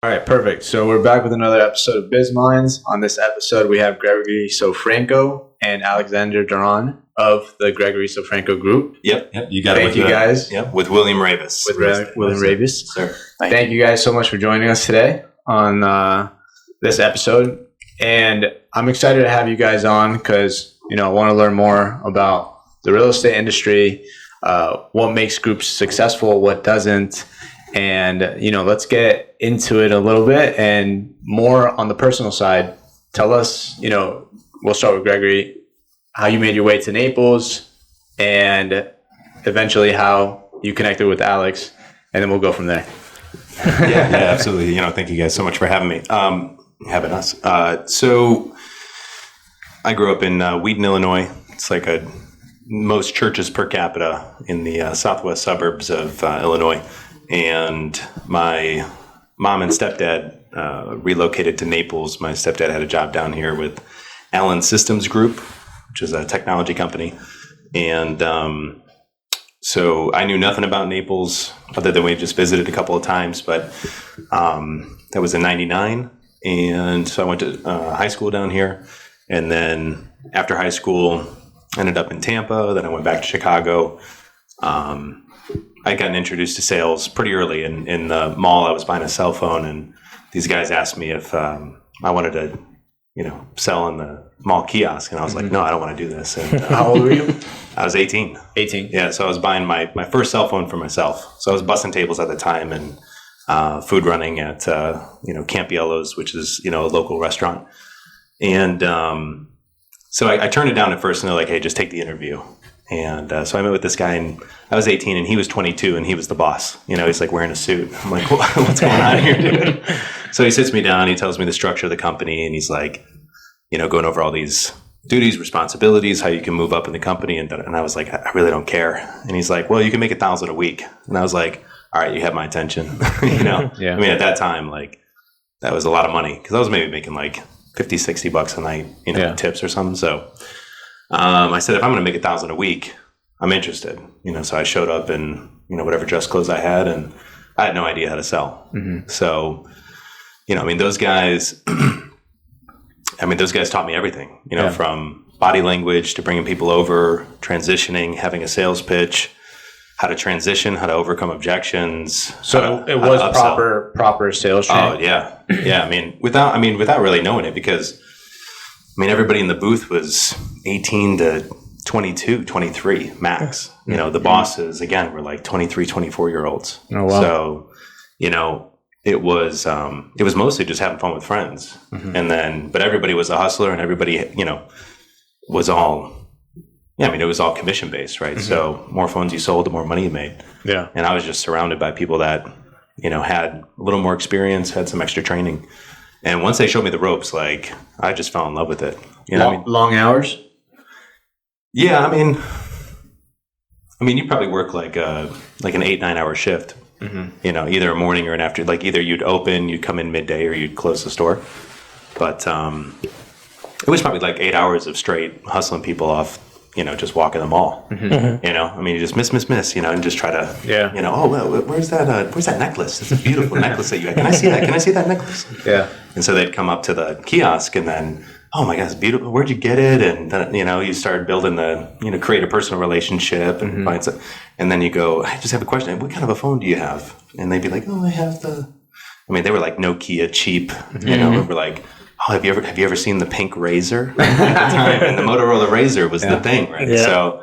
All right, perfect. So we're back with another episode of Biz Mindz. On this episode, we have Gregory Sofranko and Alexander Deron of the Gregory Sofranko Group. Yep. You got it. Thank you guys. Yep, with William Ravis. William Ravis. Sir. Thank you guys so much for joining us today on this episode. And I'm excited to have you guys on because, I want to learn more about the real estate industry, what makes groups successful, what doesn't. And, let's get into it a little bit and more on the personal side. Tell us, we'll start with Gregory, how you made your way to Naples and eventually how you connected with Alex, and then we'll go from there. yeah, absolutely. Thank you guys so much for having me, having us. So I grew up in Wheaton, Illinois. It's like most churches per capita in the southwest suburbs of Illinois. And my mom and stepdad relocated to Naples. My stepdad had a job down here with Allen Systems Group, which is a technology company. And so I knew nothing about Naples other than we just visited a couple of times. But that was in 99. And so I went to high school down here. And then after high school, I ended up in Tampa. Then I went back to Chicago. I gotten introduced to sales pretty early in the mall. I was buying a cell phone, and these guys asked me if I wanted to, sell in the mall kiosk. And I was like, no, I don't want to do this. And, How old were you? I was 18. 18. Yeah, so I was buying my first cell phone for myself. So I was bussing tables at the time and food running at, Camp Yellow's, which is, a local restaurant. And so I turned it down at first, and they're like, hey, just take the interview. And so I met with this guy, and I was 18, and he was 22, and he was the boss. He's like wearing a suit. I'm like, what's going on here, dude? So he sits me down, he tells me the structure of the company, and he's like, going over all these duties, responsibilities, how you can move up in the company. And I was like, I really don't care. And he's like, well, you can make $1,000 a week. And I was like, all right, you have my attention. Yeah. I mean, at that time, that was a lot of money because I was maybe making $50-$60 a night, tips or something. So I said, if I'm going to make $1,000 a week, I'm interested. So I showed up in, whatever dress clothes I had, and I had no idea how to sell. Mm-hmm. So, those guys, those guys taught me everything, from body language to bringing people over, transitioning, having a sales pitch, how to transition, how to overcome objections. So it was proper sales training. Oh yeah. Yeah. Without really knowing it, because everybody in the booth was 18 to 22, 23 max. The bosses, again, were 23, 24-year-olds. Oh, wow. So, it was mostly just having fun with friends. Mm-hmm. And then, but everybody was a hustler, and everybody, was all, it was all commission based, right? Mm-hmm. So more phones you sold, the more money you made. Yeah. And I was just surrounded by people that, had a little more experience, had some extra training. And once they showed me the ropes, I just fell in love with it. Long hours? Yeah, you probably work like an 8-9 hour shift. Mm-hmm. Either a morning or an after. Either you'd open, you'd come in midday, or you'd close the store. But it was probably 8 hours of straight hustling people off. Just walking the mall. Mm-hmm. You just miss, and just try to, oh, well, where's that necklace? It's a beautiful necklace that you had. Can I see that? Can I see that necklace? Yeah. And so they'd come up to the kiosk, and then, oh my God, it's beautiful. Where'd you get it? And then, you start building create a personal relationship and find some, and then you go, I just have a question. What kind of a phone do you have? And they'd be like, oh, I have they were Nokia cheap, we were like, oh, have you ever seen the pink Razor at the time? And the Motorola Razor was the thing, right? Yeah. So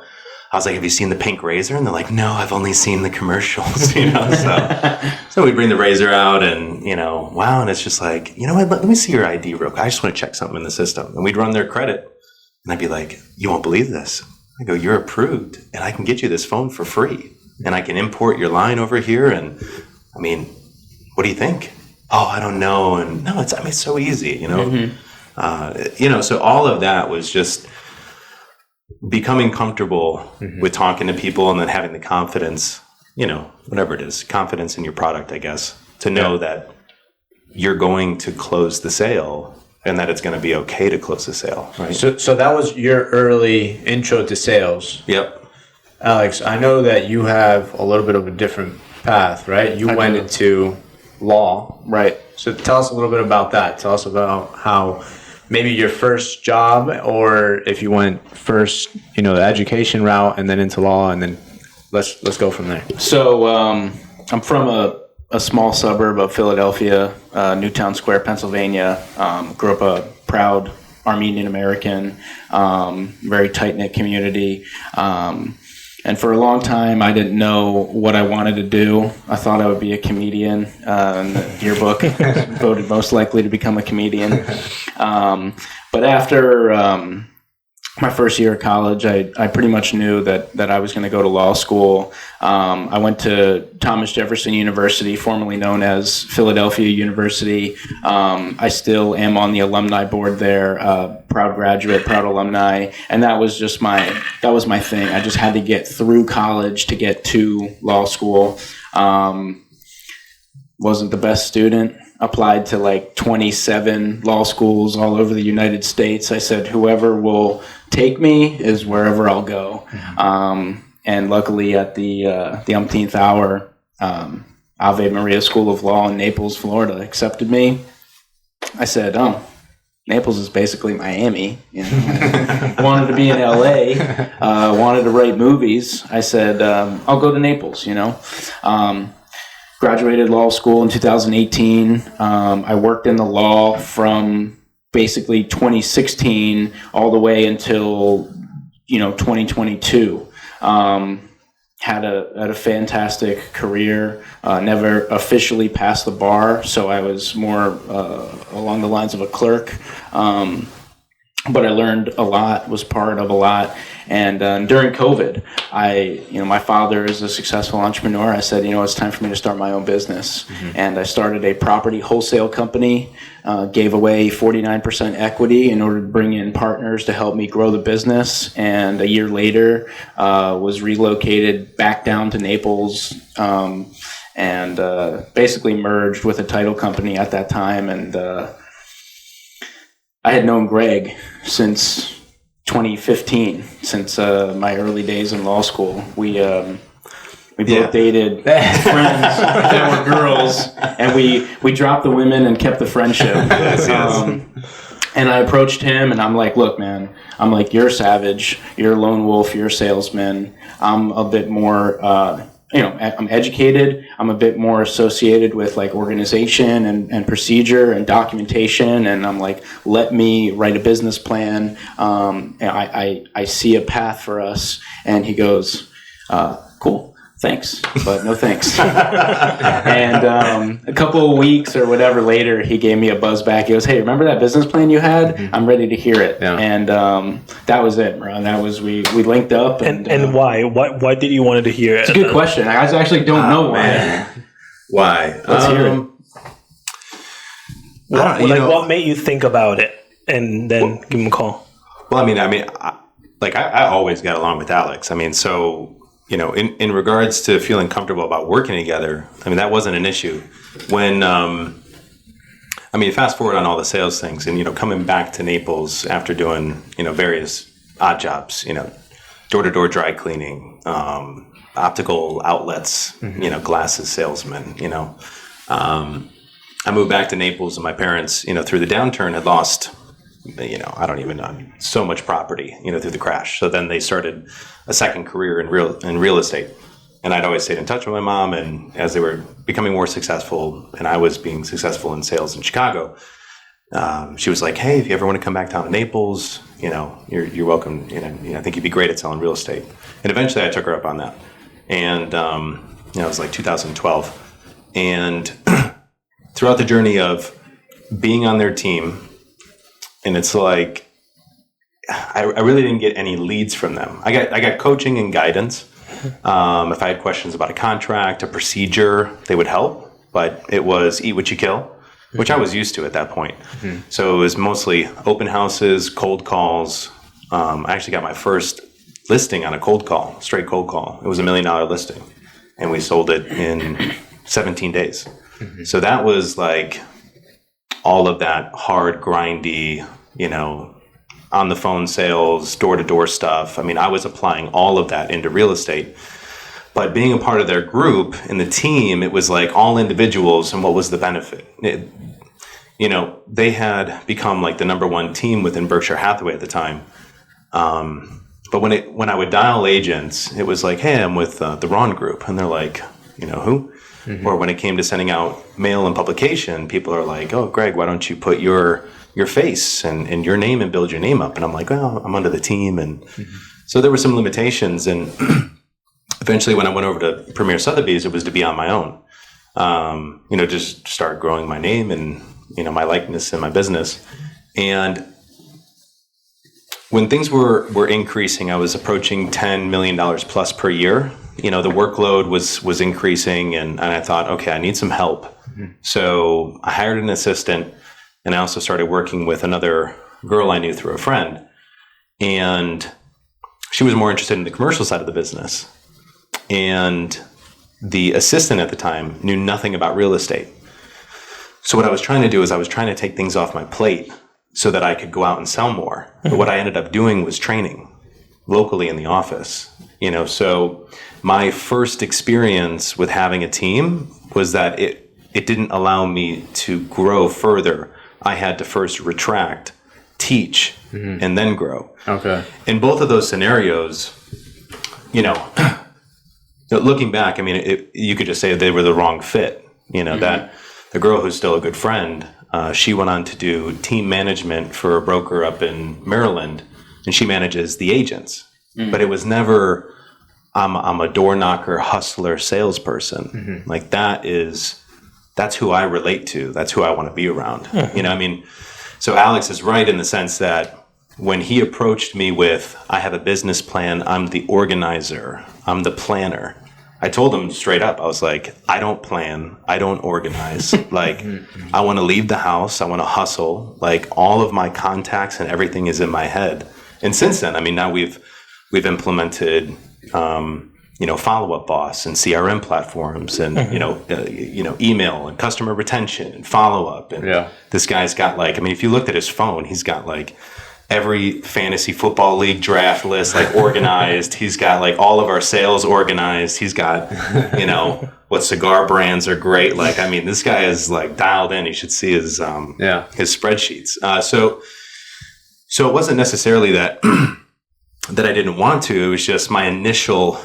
I was like, have you seen the pink Razor? And they're like, no, I've only seen the commercials, So we bring the Razor out, and, wow. And it's just like, what, let me see your ID real quick. I just want to check something in the system. And we'd run their credit, and I'd be like, you won't believe this. I go, you're approved, and I can get you this phone for free. And I can import your line over here. And what do you think? Oh, I don't know. And no, it's so easy, Mm-hmm. So all of that was just becoming comfortable mm-hmm. with talking to people, and then having the confidence, whatever it is, confidence in your product, I guess, to know that you're going to close the sale, and that it's going to be okay to close the sale, right? So that was your early intro to sales. Yep. Alex, I know that you have a little bit of a different path, right? You went into law, right? So tell us a little bit about that. Tell us about how maybe your first job, or if you went first, the education route and then into law, and then let's go from there. So I'm from a small suburb of Philadelphia, Newtown Square, Pennsylvania. Grew up a proud Armenian American, very tight-knit community. And for a long time, I didn't know what I wanted to do. I thought I would be a comedian. In the yearbook, voted most likely to become a comedian. But after my first year of college, I pretty much knew that I was going to go to law school. I went to Thomas Jefferson University, formerly known as Philadelphia University. I still am on the alumni board there, proud graduate, proud alumni, and that was my thing. I just had to get through college to get to law school. Wasn't the best student. Applied to like 27 law schools all over the United States. I said, whoever will take me is wherever I'll go. And luckily at the umpteenth hour, Ave Maria School of Law in Naples, Florida accepted me. I said, Naples is basically Miami. Wanted to be in LA, wanted to write movies. I said, I'll go to Naples, Graduated law school in 2018. I worked in the law from basically 2016 all the way until 2022. Had a fantastic career. Never officially passed the bar, so I was more along the lines of a clerk. But I learned a lot, was part of a lot. And during COVID, my father is a successful entrepreneur. I said, it's time for me to start my own business. And I started a property wholesale company, gave away 49% equity in order to bring in partners to help me grow the business. And a year later, was relocated back down to Naples, and basically merged with a title company at that time. And I had known Greg since 2015, since my early days in law school. We both dated friends that were girls, and we dropped the women and kept the friendship. Yes. And I approached him, and I'm like, look, man, you're a savage, you're a lone wolf, you're a salesman. I'm a bit more, I'm educated. I'm a bit more associated with like organization and procedure and documentation. And I'm like, let me write a business plan. I see a path for us. And he goes, cool. Thanks, but no thanks. And a couple of weeks or whatever later, he gave me a buzz back. He goes, hey, remember that business plan you had? I'm ready to hear it. Yeah. And that was it, bro. That was, we linked up. And why? Why did you want to hear it? It's a good question. I actually don't know why. Man. Why? Let's hear it. What made you think about it and then give him a call? Well, I always got along with Alex. In regards to feeling comfortable about working together, that wasn't an issue. When, fast forward on all the sales things and, coming back to Naples after doing, various odd jobs, door-to-door dry cleaning, optical outlets, glasses salesman, I moved back to Naples and my parents, through the downturn had lost, I don't even know, so much property, through the crash. So then they started a second career in real estate. And I'd always stayed in touch with my mom. And as they were becoming more successful and I was being successful in sales in Chicago, she was like, hey, if you ever want to come back down to Naples, you're welcome. I think you'd be great at selling real estate. And eventually I took her up on that. And, it was like 2012. And throughout the journey of being on their team, and it's like, I really didn't get any leads from them. I got coaching and guidance. If I had questions about a contract, a procedure, they would help. But it was eat what you kill, which I was used to at that point. So it was mostly open houses, cold calls. I actually got my first listing on a cold call, straight cold call. It was $1 million listing. And we sold it in 17 days. So that was like all of that hard, grindy, on the phone sales, door-to-door stuff. I was applying all of that into real estate. But being a part of their group and the team, it was like all individuals, and what was the benefit? they had become like the number one team within Berkshire Hathaway at the time. But when I would dial agents, it was like, hey, I'm with the Ron Group. And they're like, who? Mm-hmm. Or when it came to sending out mail and publication, people are like, oh, Greg, why don't you put your face and your name and build your name up? And I'm like, well, I'm under the team. And so there were some limitations. And eventually when I went over to Premier Sotheby's, it was to be on my own. Just start growing my name and, my likeness in my business. And when things were increasing, I was approaching $10 million plus per year. The workload was increasing, and I thought, okay, I need some help. Mm-hmm. So I hired an assistant, and I also started working with another girl I knew through a friend. And she was more interested in the commercial side of the business. And the assistant at the time knew nothing about real estate. So what I was trying to do is I was trying to take things off my plate so that I could go out and sell more. But what I ended up doing was training locally in the office. So my first experience with having a team was that it didn't allow me to grow further. I had to first retract, teach, and then grow. Okay. In both of those scenarios, looking back, you could just say they were the wrong fit. That the girl who's still a good friend, she went on to do team management for a broker up in Maryland, and she manages the agents. But it was never, I'm a door knocker, hustler, salesperson. Like that's who I relate to. That's who I want to be around. So Alex is right in the sense that when he approached me with, I have a business plan, I'm the organizer, I'm the planner. I told him straight up, I was like, I don't plan, I don't organize. Like, I want to leave the house, I want to hustle. Like, all of my contacts and everything is in my head. And since then, now we've implemented, Follow-Up Boss and CRM platforms and, email and customer retention and follow-up. And this guy's got if you looked at his phone, he's got every fantasy football league draft list organized. He's got all of our sales organized. He's got, what cigar brands are great. This guy is dialed in. You should see his spreadsheets. So it wasn't necessarily that that I didn't want to. It was just my initial.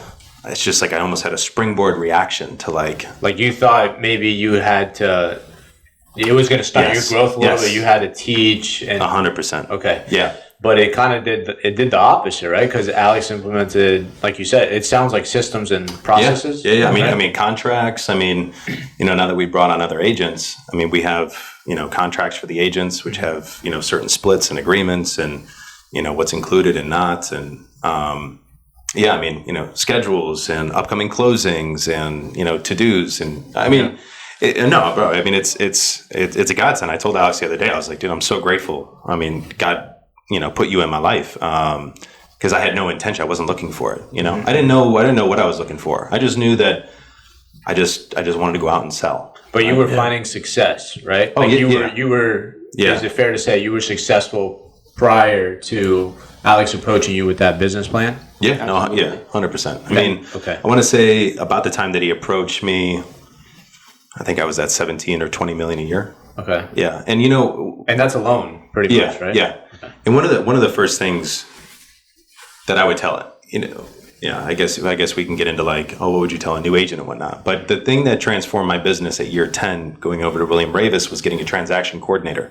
It's just I almost had a springboard reaction to you thought maybe you had to. It was going to start your growth a little bit. You had to teach. 100%. Okay. Yeah. But it kind of did the opposite, right? Because Alex implemented, like you said, it sounds like systems and processes. Yeah. Right? Contracts. Now that we brought on other agents, we have, contracts for the agents, which have, certain splits and agreements and, what's included and not. And, schedules and upcoming closings and, to-dos. And no, bro. It's a godsend. I told Alex the other day. I was like, dude, I'm so grateful. God, put you in my life because I had no intention. I wasn't looking for it. I didn't know what I was looking for. I just knew that I just wanted to go out and sell. But you were finding success, right? Oh, you were. Is it fair to say you were successful prior to Alex approaching you with that business plan? Yeah. Absolutely. 100%. Okay. I want to say about the time that he approached me, I think I was at 17 or 20 million a year. Okay. Yeah. And and that's a loan pretty much, right? Yeah. Okay. And one of the first things that I would tell it, I guess we can get into what would you tell a new agent and whatnot. But the thing that transformed my business at year 10 going over to William Ravis was getting a transaction coordinator.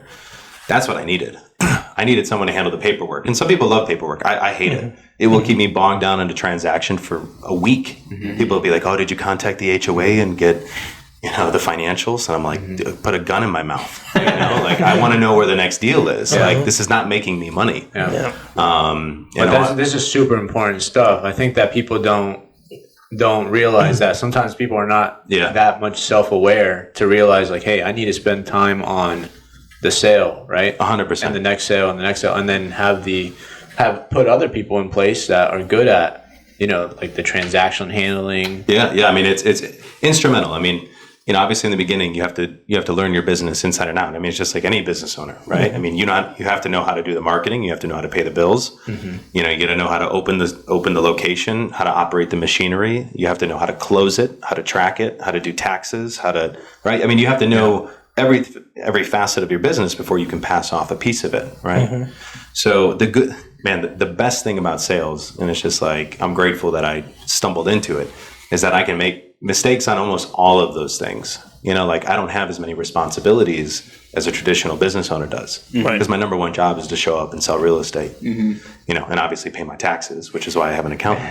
That's what I needed. I needed someone to handle the paperwork. And some people love paperwork. I hate it. It will keep me bogged down into transaction for a week. People will be like, oh, did you contact the HOA and get the financials? And I'm like, put a gun in my mouth. I want to know where the next deal is. This is not making me money. Yeah. But this is super important stuff. I think that people don't realize that sometimes people are not that much self-aware to realize hey, I need to spend time on the sale, right? 100%. And the next sale and the next sale, and then have put other people in place that are good at, the transaction handling. Yeah. It's instrumental. Obviously in the beginning you have to learn your business inside and out. It's just like any business owner, right? You have to know how to do the marketing. You have to know how to pay the bills. You got to know how to open the location, how to operate the machinery. You have to know how to close it, how to track it, how to do taxes, right? You have to know every facet of your business before you can pass off a piece of it, right? So the best thing about sales, and it's just like I'm grateful that I stumbled into it, is that I can make mistakes on almost all of those things. Like I don't have as many responsibilities as a traditional business owner does, because my number one job is to show up and sell real estate, and obviously pay my taxes, which is why I have an accountant.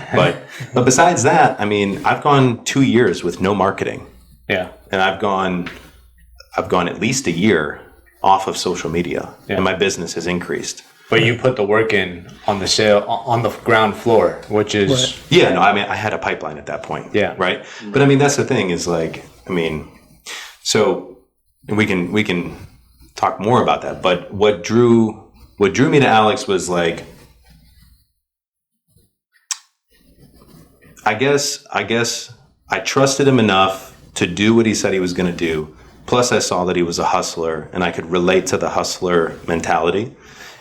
But besides that, I mean, I've gone 2 years with no marketing. Yeah. And I've gone at least a year off of social media, and my business has increased. But you put the work in on the ground floor, which is Yeah, no, I mean, I had a pipeline at that point. Yeah. Right. But I mean, that's the thing is like, I mean, so we can talk more about that. But what drew me to Alex was like, I guess I trusted him enough to do what he said he was going to do. Plus, I saw that he was a hustler, and I could relate to the hustler mentality.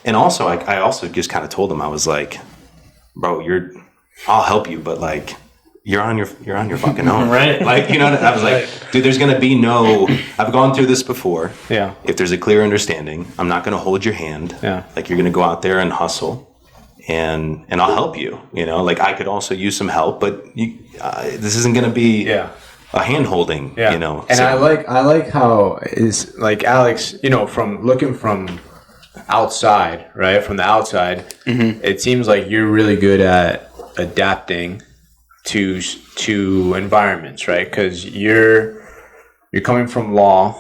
And also, I also just kind of told him, I was like, bro, I'll help you, but like, you're on your fucking own. Right. Like, I was like, dude, there's going to be I've gone through this before. Yeah. If there's a clear understanding, I'm not going to hold your hand. Yeah. Like, you're going to go out there and hustle, and I'll help you. Like, I could also use some help, but this isn't going to be a hand holding, And so. I like how is like Alex, from looking from outside, right? From the outside, it seems like you're really good at adapting to environments, right? Because you're coming from law,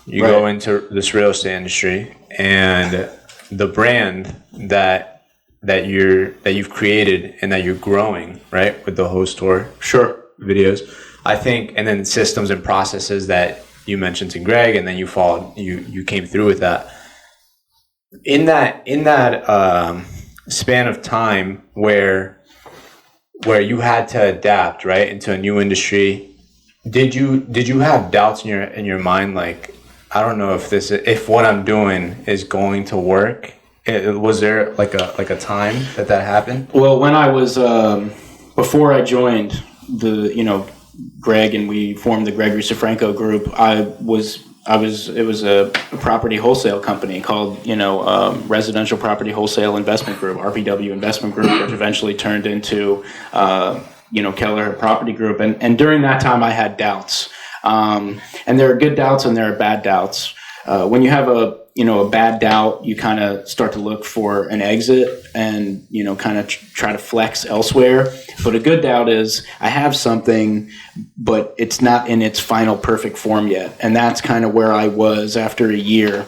you go into this real estate industry, and the brand that you've created and that you're growing, right, with the host tour videos, I think, and then systems and processes that you mentioned to Greg, and then you came through with that. In that span of time where you had to adapt, right, into a new industry, did you have doubts in your mind, like, I don't know if what I'm doing is going to work? Was there like a time that happened? Well, when I was before I joined Greg and we formed the Gregory Sofranko group, it was a property wholesale company called, Residential Property Wholesale Investment Group, RPW Investment Group, which eventually turned into, Keller Property Group. And during that time I had doubts. And there are good doubts and there are bad doubts. When you have a bad doubt, you kind of start to look for an exit and, kind of try to flex elsewhere. But a good doubt is I have something, but it's not in its final perfect form yet. And that's kind of where I was after a year.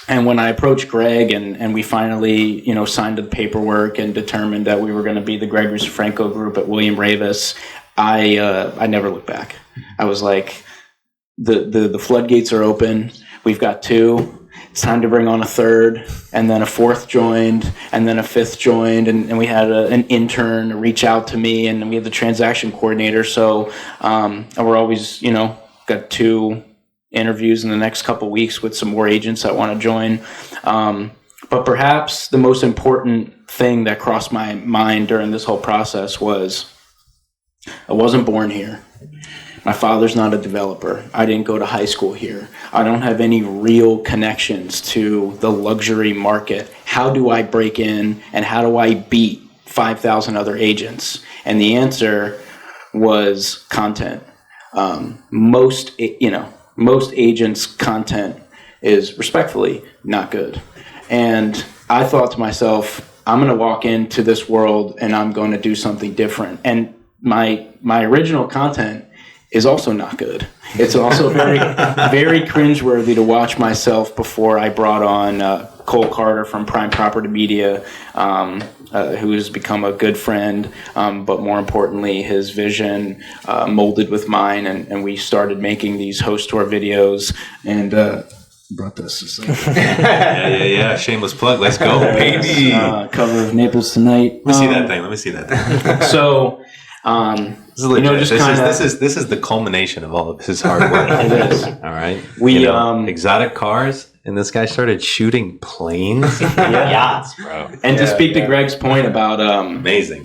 And when I approached Greg and we finally, signed the paperwork and determined that we were going to be the Gregory Sofranko group at William Ravis, I never looked back. I was like, the floodgates are open. We've got 2. It's time to bring on a 3rd, and then a 4th joined, and then a 5th joined, and we had an intern reach out to me, and we had the transaction coordinator. So we're always, got 2 interviews in the next couple weeks with some more agents that want to join. But perhaps the most important thing that crossed my mind during this whole process was I wasn't born here. My father's not a developer. I didn't go to high school here. I don't have any real connections to the luxury market. How do I break in and how do I beat 5,000 other agents? And the answer was content. Most agents' content is respectfully not good. And I thought to myself, I'm going to walk into this world and I'm going to do something different. And my original content is also not good. It's also very, very cringeworthy to watch myself before I brought on Cole Carter from Prime Property Media, who has become a good friend, but more importantly, his vision molded with mine, and we started making these host tour videos, and brought this. Yeah. Shameless plug. Let's go, baby. Cover of Naples Tonight. Let me see that thing. So, this is legit. This is the culmination of all of his hard work. It is. All right. We exotic cars and this guy started shooting planes, yachts, bro. And to speak to Greg's point about amazing,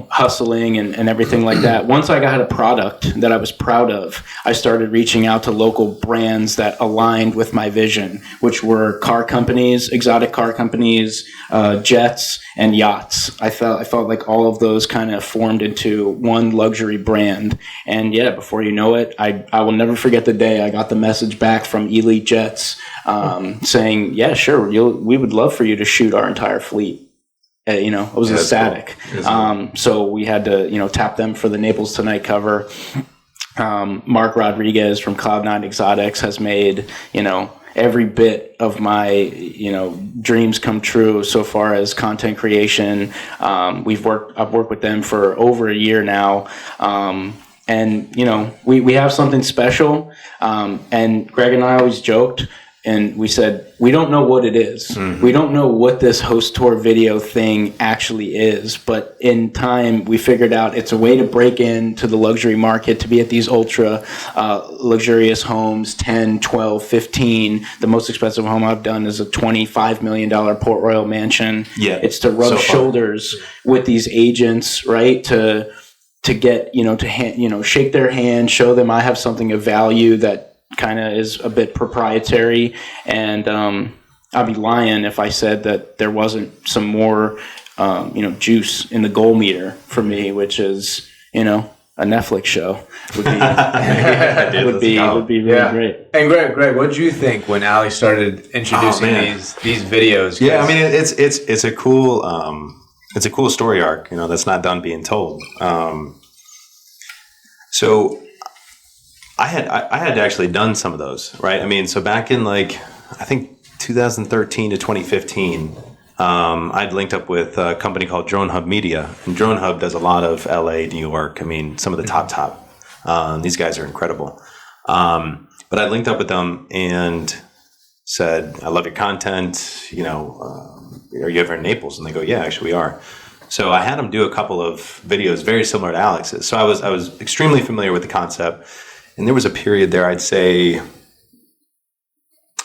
hustling and everything like that. Once I got a product that I was proud of, I started reaching out to local brands that aligned with my vision, which were car companies, exotic car companies, jets, and yachts. I felt like all of those kind of formed into one luxury brand. And before you know it, I will never forget the day I got the message back from Elite Jets saying, "Yeah, sure, we would love for you to shoot our entire fleet." It was ecstatic. Cool. So we had to, tap them for the Naples Tonight cover. Mark Rodriguez from Cloud9 Exotics has made, every bit of my, dreams come true so far as content creation. I've worked with them for over a year now. And, we have something special. And Greg and I always joked, and we said, we don't know what it is. Mm-hmm. We don't know what this host tour video thing actually is. But in time, we figured out it's a way to break into the luxury market, to be at these ultra luxurious homes, 10, 12, 15. The most expensive home I've done is a $25 million Port Royal mansion. Yeah, it's to rub shoulders with these agents, right? To get, shake their hand, show them I have something of value that kind of is a bit proprietary. And I'd be lying if I said that there wasn't some more, juice in the goal meter for me, which is, a Netflix show would be really great. And Greg, what did you think when Ali started introducing these videos? Yeah, I mean, it's a cool story arc, that's not done being told. So I had actually done some of those, right? I mean, so back in I think 2013 to 2015, I'd linked up with a company called Drone Hub Media, and Drone Hub does a lot of LA, New York. I mean, some of the top. These guys are incredible. But I linked up with them and said, I love your content. Are you ever in Naples? And they go, yeah, actually we are. So I had them do a couple of videos very similar to Alex's. So I was extremely familiar with the concept. And there was a period there, I'd say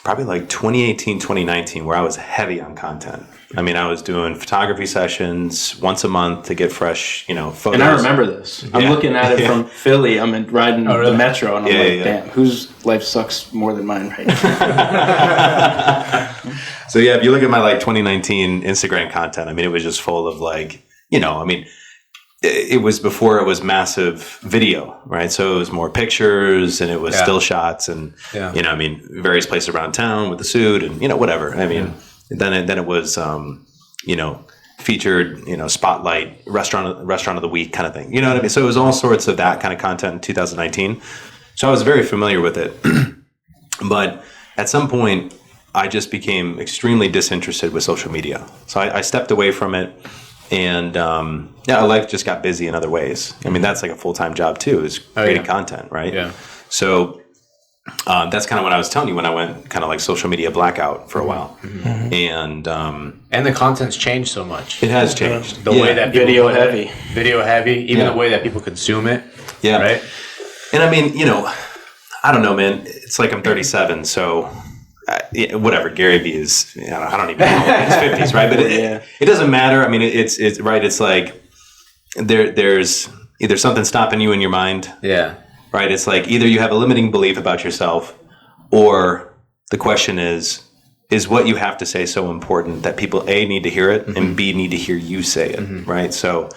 probably 2018, 2019, where I was heavy on content. I mean, I was doing photography sessions once a month to get fresh, photos. And I remember this. I'm looking at it from Philly. I'm riding the metro, and I'm damn, whose life sucks more than mine right now? So if you look at my 2019 Instagram content, I mean, it was just full of it was before it was massive video, right? So it was more pictures, and it was still shots, and various places around town with the suit, and whatever. I mean, then it was featured, spotlight, restaurant of the week kind of thing. You know what I mean? So it was all sorts of that kind of content in 2019. So I was very familiar with it, but at some point, I just became extremely disinterested with social media. So I stepped away from it. And life just got busy in other ways. I mean, that's like a full-time job too, is creating content, right? Yeah. So that's kind of what I was telling you when I went kind of social media blackout for a while. Mm-hmm. And the content's changed so much. It has changed. The way that people video heavy, even the way that people consume it. Yeah. Right. And I mean, I don't know, man. It's like I'm 37, so. Whatever, Gary Vee is, I don't even know, in his 50s, right? But it doesn't matter. I mean, it's right. It's like there's either something stopping you in your mind. Yeah. Right. It's like either you have a limiting belief about yourself, or the question is what you have to say so important that people A, need to hear it, and B, need to hear you say it, right? So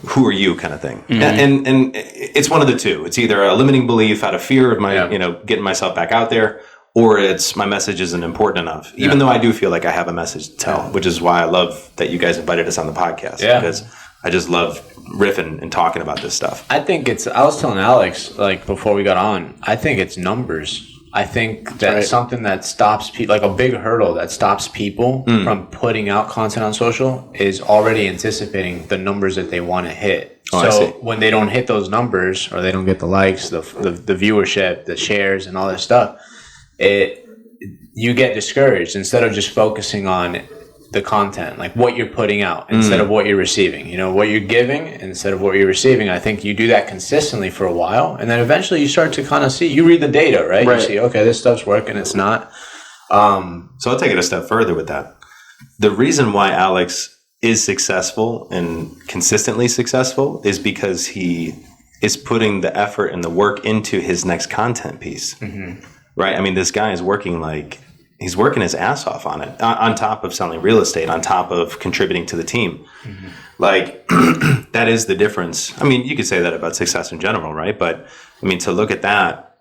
who are you kind of thing? Mm-hmm. And it's one of the two. It's either a limiting belief out of fear of my, getting myself back out there, or it's my message isn't important enough, even though I do feel like I have a message to tell, which is why I love that you guys invited us on the podcast, because I just love riffing and talking about this stuff. I think I was telling Alex, before we got on, I think it's numbers. I think that's something that stops people, a big hurdle that stops people from putting out content on social is already anticipating the numbers that they want to hit. So when they don't hit those numbers, or they don't get the likes, the viewership, the shares, and all this stuff, you get discouraged instead of just focusing on the content, what you're putting out instead of what you're receiving. What you're giving instead of what you're receiving. I think you do that consistently for a while, and then eventually you start to kind of see. You read the data, right? You see, okay, this stuff's working, it's not. So I'll take it a step further with that. The reason why Alex is successful and consistently successful is because he is putting the effort and the work into his next content piece. Right? I mean, this guy is working he's working his ass off on it, on top of selling real estate, on top of contributing to the team. Like, that is the difference. I mean, you could say that about success in general, right? But I mean, to look at that,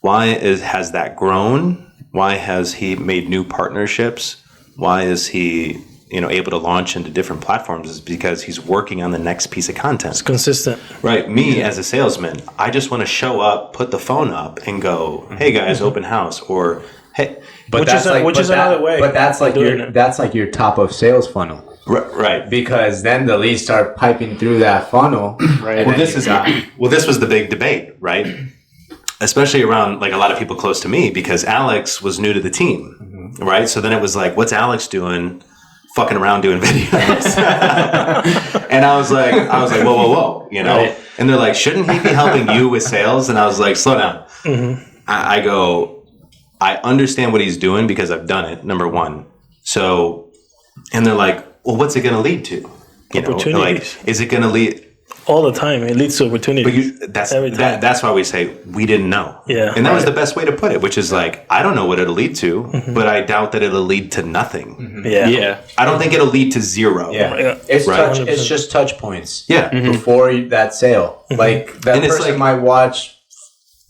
why has that grown? Why has he made new partnerships? Why is he, able to launch into different platforms? Is because he's working on the next piece of content. It's consistent. Right. Me as a salesman, I just want to show up, put the phone up and go, hey guys, open house, or hey, But which is another way. But that's like your top of sales funnel. Right. Because then the leads start piping through that funnel. Right. Well, this was the big debate, right? Especially around like a lot of people close to me, because Alex was new to the team, right? So then it was like, what's Alex doing? Fucking around doing videos. And I was like, whoa, Right. And they're like, shouldn't he be helping you with sales? And I was like, slow down. I go, I understand what he's doing because I've done it, number one. So, and they're like, well, what's it going to lead to? Opportunities. Like, is it going to lead? All the time. It leads to opportunities. But every time. that's why we say we didn't know. Yeah. And that was the best way to put it, which is like, I don't know what it'll lead to, but I doubt that it'll lead to nothing. Yeah. I don't think it'll lead to zero. Yeah. It's Right. it's just touch points. Yeah. Before that sale. Like that And it's person like- might watch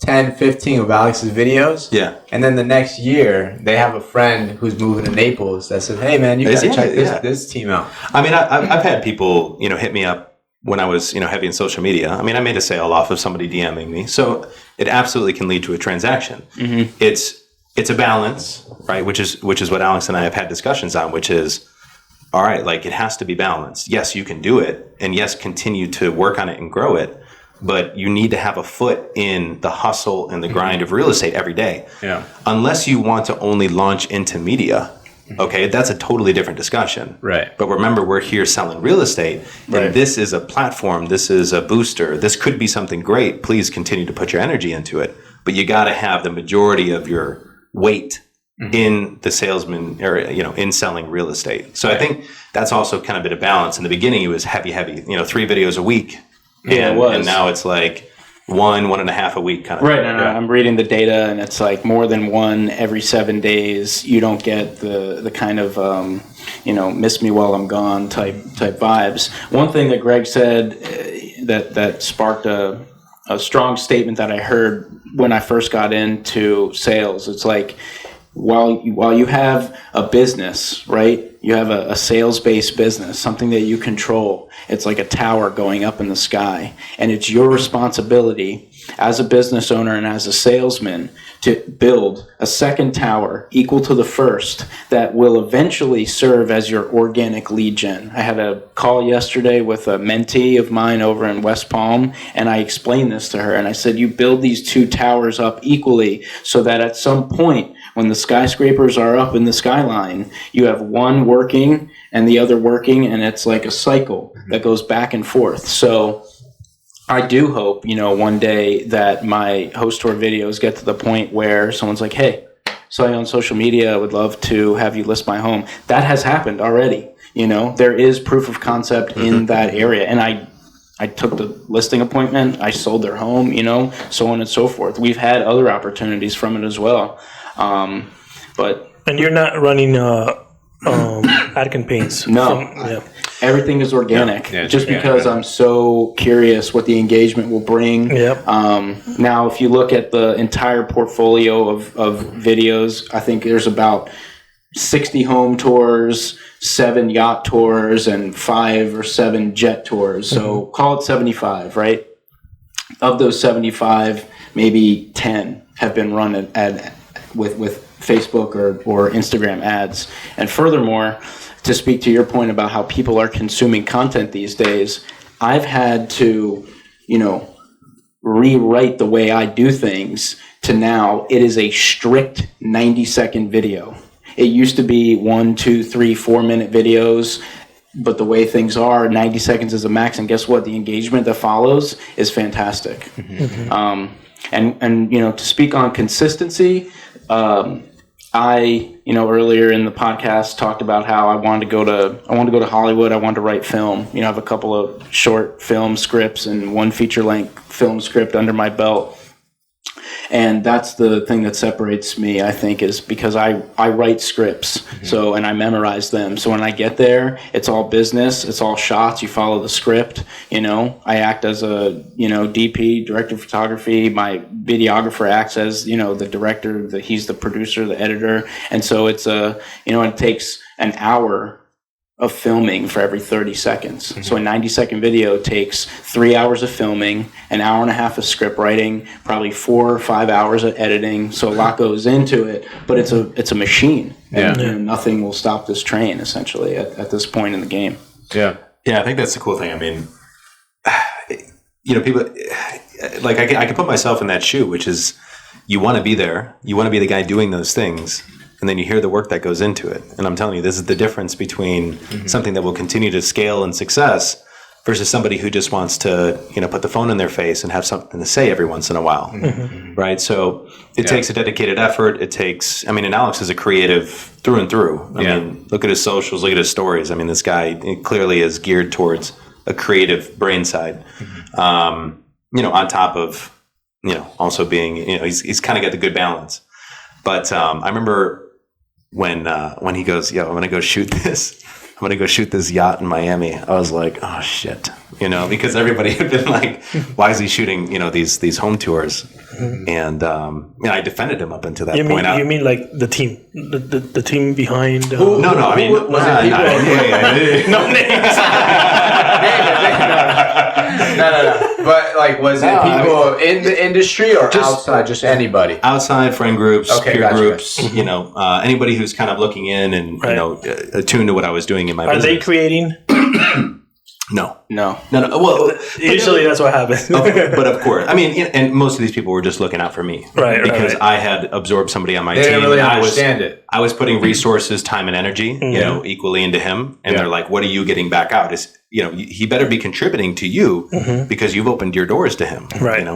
10, 15 of Alex's videos. Yeah. And then the next year they have a friend who's moving to Naples that says, hey man, you gotta check this team out. I mean, I've had people, hit me up when I was, heavy in social media. I mean, I made a sale off of somebody DMing me. So it absolutely can lead to a transaction. It's a balance, right? Which is what Alex and I have had discussions on, which is, all right, like it has to be balanced. Yes, you can do it. And yes, continue to work on it and grow it. But you need to have a foot in the hustle and the grind of real estate every day. Yeah. Unless you want to only launch into media. Okay, that's a totally different discussion. Right. But remember, we're here selling real estate, and this is a platform. This is a booster. This could be something great. Please continue to put your energy into it. But you got to have the majority of your weight in the salesman area, in selling real estate. So I think that's also kind of been a balance. In the beginning, it was heavy, 3 videos a week. It was. And now it's like 1.5 a week kind of Right, thing. and I'm reading the data, and it's like more than one every 7 days. You don't get the kind of miss me while I'm gone type vibes. One thing that Greg said that sparked a strong statement that I heard when I first got into sales. It's like while you have a business, right? You have a sales-based business, something that you control. It's like a tower going up in the sky. And it's your responsibility as a business owner and as a salesman to build a second tower equal to the first that will eventually serve as your organic lead gen. I had a call yesterday with a mentee of mine over in West Palm, and I explained this to her. And I said, you build these two towers up equally so that at some point, when the skyscrapers are up in the skyline, you have one working and the other working, and it's like a cycle that goes back and forth. So I do hope, one day that my host tour videos get to the point where someone's like, hey, saw you on social media, I would love to have you list my home. That has happened already. There is proof of concept in that area. And I took the listing appointment, I sold their home, so on and so forth. We've had other opportunities from it as well. And you're not running ad campaigns. No. Everything is organic. Yeah, it's just organic, because I'm so curious what the engagement will bring. Yep. Now, if you look at the entire portfolio of videos, I think there's about 60 home tours, 7 yacht tours, and 5 or 7 jet tours. So call it 75, right? Of those 75, maybe 10 have been run with Facebook or Instagram ads. And furthermore, to speak to your point about how people are consuming content these days, I've had to, rewrite the way I do things to now it is a strict 90-second video. It used to be 1, 2, 3, 4-minute videos, but the way things are, 90 seconds is a max. And guess what? The engagement that follows is fantastic. And to speak on consistency, earlier in the podcast talked about how I wanted to go to Hollywood. I wanted to write film. I have a couple of short film scripts and one feature-length film script under my belt. And that's the thing that separates me, I think, is because I write scripts, and I memorize them. So when I get there, it's all business, it's all shots. You follow the script. I act as a DP, director of photography. My videographer acts as the director. He's the producer, the editor, and so it's it takes an hour of filming for every 30 seconds. So a 90-second video takes 3 hours of filming, an hour and a half of script writing, probably 4 or 5 hours of editing. So a lot goes into it, but it's a machine. And nothing will stop this train, essentially, at this point in the game. Yeah, I think that's the cool thing. I mean, people, like I can put myself in that shoe, which is you want to be there. You want to be the guy doing those things. And then you hear the work that goes into it. And I'm telling you, this is the difference between something that will continue to scale and success versus somebody who just wants to, put the phone in their face and have something to say every once in a while. Right? So it takes a dedicated effort. And Alex is a creative through and through. I mean, look at his socials, look at his stories. I mean, this guy clearly is geared towards a creative brain side. On top of, also being, he's kind of got the good balance. But I remember when he goes, I'm going to go shoot this yacht in Miami. I was like, oh shit, because everybody had been like, why is he shooting, these home tours? And I defended him up until that point. You mean like the team, the team behind? No. I mean, was it people? No names. No. But like, was it people in the industry or outside? Just anybody? Outside, friend groups, peer groups. Gotcha. Anybody who's kind of looking in and attuned to what I was doing in my business. Are they creating? No. Well, usually that's what happens. But of course, I mean, and most of these people were just looking out for me, right? Because I had absorbed somebody on my team. They didn't really understand it. I was putting resources, time, and energy, equally into him, and they're like, "What are you getting back out? He better be contributing to you because you've opened your doors to him, right?"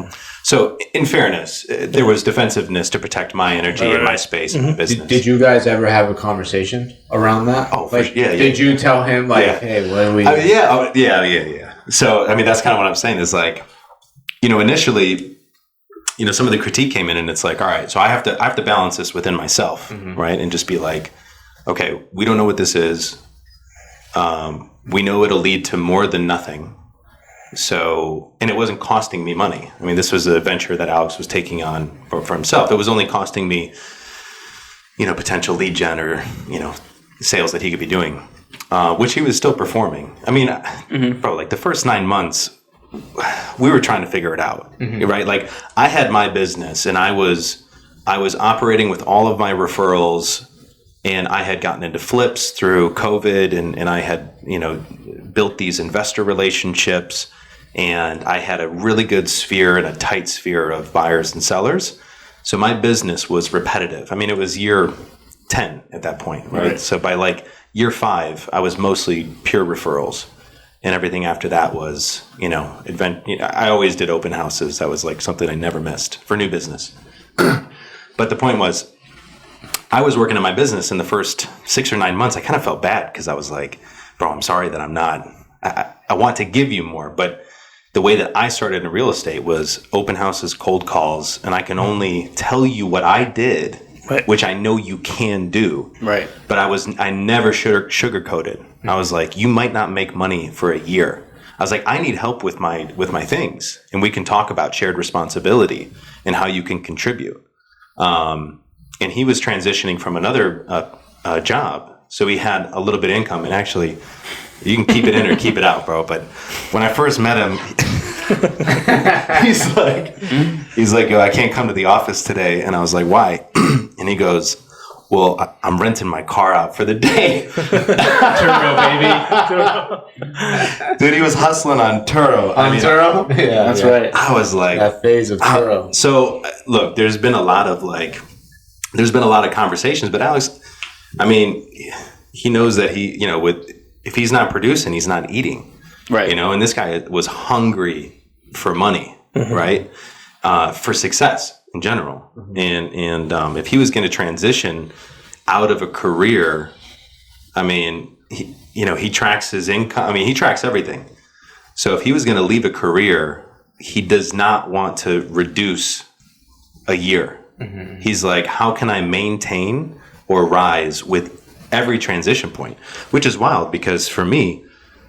So, in fairness, there was defensiveness to protect my energy and my space and business. Did you guys ever have a conversation around that? Oh, Did you tell him hey, what are we? Yeah. So, I mean, that's kind of what I'm saying is like, initially, some of the critique came in, and it's like, all right, so I have to balance this within myself, right, and just be like, okay, we don't know what this is. We know it'll lead to more than nothing. So, and it wasn't costing me money. I mean, this was a venture that Alex was taking on for himself. It was only costing me, potential lead gen or, sales that he could be doing, which he was still performing. I mean, bro, like the first 9 months, we were trying to figure it out, right? Like I had my business and I was operating with all of my referrals. And I had gotten into flips through COVID and I had, built these investor relationships and I had a really good sphere and a tight sphere of buyers and sellers. So my business was repetitive. I mean, it was year 10 at that point, right? So by like year 5, I was mostly pure referrals and everything after that was, I always did open houses. That was like something I never missed for new business. But the point was, I was working in my business in the first 6 or 9 months. I kind of felt bad because I was like, bro, I'm sorry that I'm not, I want to give you more. But the way that I started in real estate was open houses, cold calls, and I can only tell you what I did, which I know you can do. Right. But I never sugarcoated. I was like, you might not make money for a year. I was like, I need help with my things. And we can talk about shared responsibility and how you can contribute. And he was transitioning from another job. So he had a little bit of income. And actually, you can keep it in or keep it out, bro. But when I first met him, he's like, yo, I can't come to the office today. And I was like, why? And he goes, well, I'm renting my car out for the day. Turo, baby. Dude, he was hustling on Turo. Turo? Yeah, that's right. I was like... that phase of Turo. So, look, there's been a lot of conversations, but Alex, I mean, he knows that if he's not producing, he's not eating. Right. And this guy was hungry for money, right? For success. in general. And if he was going to transition out of a career, I mean, he tracks his income. I mean, he tracks everything. So if he was going to leave a career, he does not want to reduce a year. Mm-hmm. He's like, how can I maintain or rise with every transition point? Which is wild, because for me,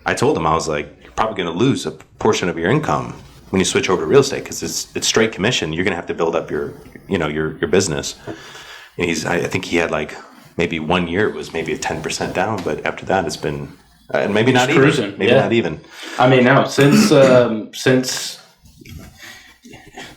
I told him, I was like, you're probably going to lose a portion of your income when you switch over to real estate, because it's straight commission. You're going to have to build up your business. And I think he had like maybe 1 year it was maybe a 10% down, but after that it's been and maybe not even cruising. Maybe not even. I mean, no, since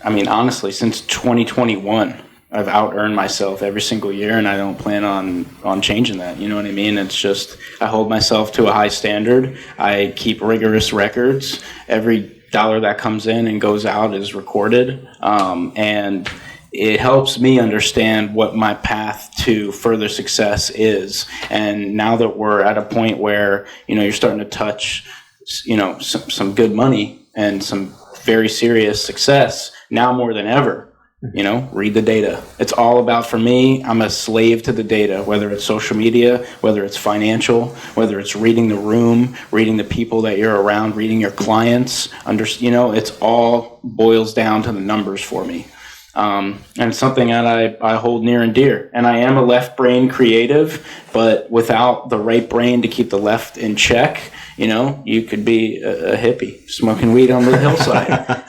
honestly, since 2021, I've out-earned myself every single year, and I don't plan on changing that. You know what I mean? It's just, I hold myself to a high standard. I keep rigorous records. Every dollar that comes in and goes out is recorded. And it helps me understand what my path to further success is. And now that we're at a point where, you're starting to touch, some good money and some very serious success, now more than ever, read the data. It's all about, for me, I'm a slave to the data, whether it's social media, whether it's financial, whether it's reading the room, reading the people that you're around, reading your clients, it's all boils down to the numbers for me. And it's something that I hold near and dear. And I am a left brain creative, but without the right brain to keep the left in check, you could be a hippie smoking weed on the hillside.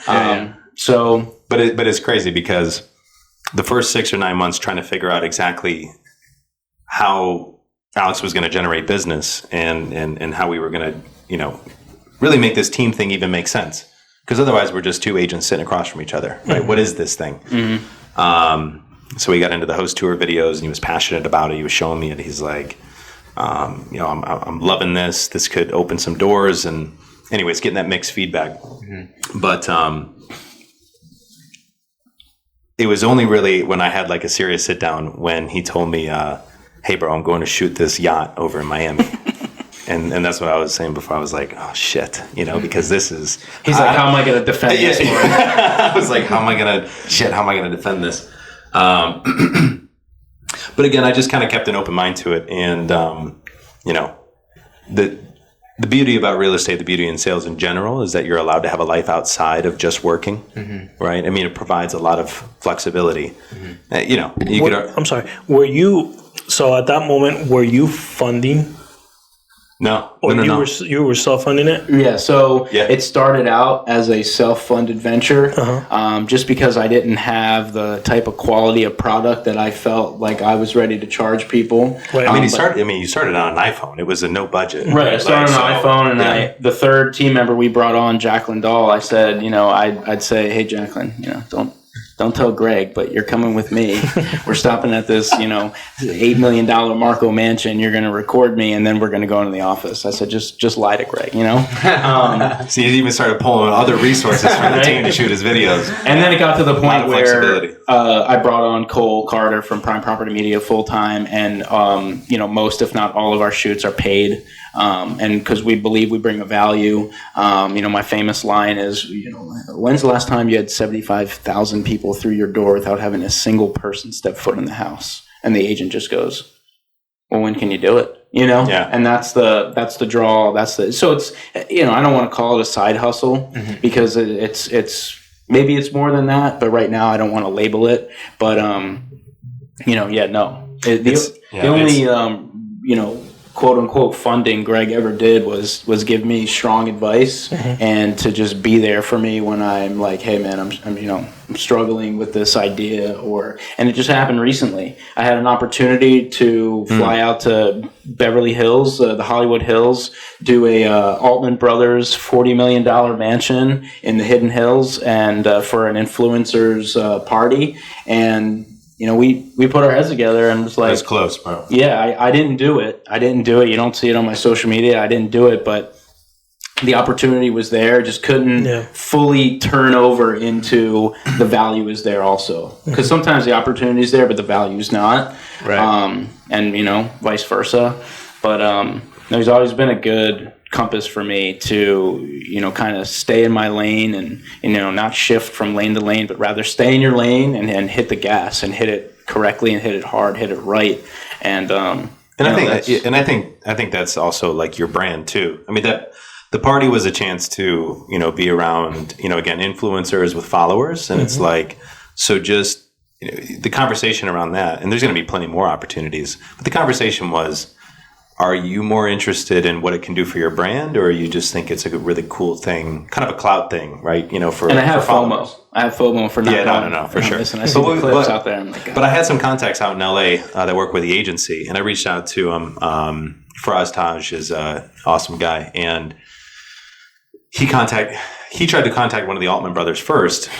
But it's crazy, because the first 6 or 9 months trying to figure out exactly how Alex was going to generate business and how we were going to, really make this team thing even make sense. Because otherwise we're just two agents sitting across from each other, right? Mm-hmm. What is this thing? Mm-hmm. So we got into the host tour videos, and he was passionate about it. He was showing me it. He's like, I'm loving this. This could open some doors. And anyways, getting that mixed feedback. Mm-hmm. But it was only really when I had like a serious sit down when he told me, hey, bro, I'm going to shoot this yacht over in Miami. And that's what I was saying before. I was like, oh, shit, because this is... He's like, how am I going to defend this? I was like, how am I going to defend this? But again, I just kind of kept an open mind to it. And, the beauty about real estate, the beauty in sales in general, is that you're allowed to have a life outside of just working, mm-hmm. right? I mean, it provides a lot of flexibility. Mm-hmm. I'm sorry. So at that moment, were you funding? No. Or you were self-funding it? Yeah, so It started out as a self-funded venture, just because I didn't have the type of quality of product that I felt like I was ready to charge people. Right. You started on an iPhone. It was a no budget. Right, I started on an iPhone, and the third team member we brought on, Jacqueline Dahl, I said, I'd say, hey, Jacqueline, don't tell Greg, but you're coming with me. We're stopping at this, $8 million Marco mansion. You're going to record me, and then we're going to go into the office. I said, just lie to Greg, So you even started pulling other resources for the team to shoot his videos. And then it got to the point where I brought on Cole Carter from Prime Property Media full time, and most, if not all, of our shoots are paid. And because we believe we bring a value, my famous line is, when's the last time you had 75,000 people through your door without having a single person step foot in the house? And the agent just goes, well, when can you do it? Yeah. And that's the draw. So it's, I don't want to call it a side hustle, mm-hmm. because it's maybe it's more than that, but right now I don't want to label it, but, no. The only, quote unquote funding Greg ever did was give me strong advice, mm-hmm. and to just be there for me when I'm like, hey man, I'm struggling with this idea, and it just happened recently. I had an opportunity to fly out to Beverly Hills, the Hollywood Hills, do a Altman Brothers $40 million mansion in the Hidden Hills, and for an influencer's party, and we put our heads together and was like... That's close, bro. Yeah, I didn't do it. You don't see it on my social media. I didn't do it, but the opportunity was there. Just couldn't fully turn over into the value is there also. Because sometimes the opportunity is there, but the value is not. Right. And, vice versa. But he's always been a good compass for me to, kind of stay in my lane and, not shift from lane to lane, but rather stay in your lane and hit the gas and hit it correctly and hit it hard, hit it right. And I think that's also like your brand too. I mean, that the party was a chance to, be around, again, influencers with followers. And it's like, so just the conversation around that, and there's going to be plenty more opportunities, but the conversation was, are you more interested in what it can do for your brand, or you just think it's a really cool thing, kind of a clout thing, right? And I have FOMO. I have FOMO for not no, for sure. Listen, I see the clips out there. I'm like, but I had some contacts out in LA that work with the agency, and I reached out to him. Faraz Taj is an awesome guy, and he tried to contact one of the Altman brothers first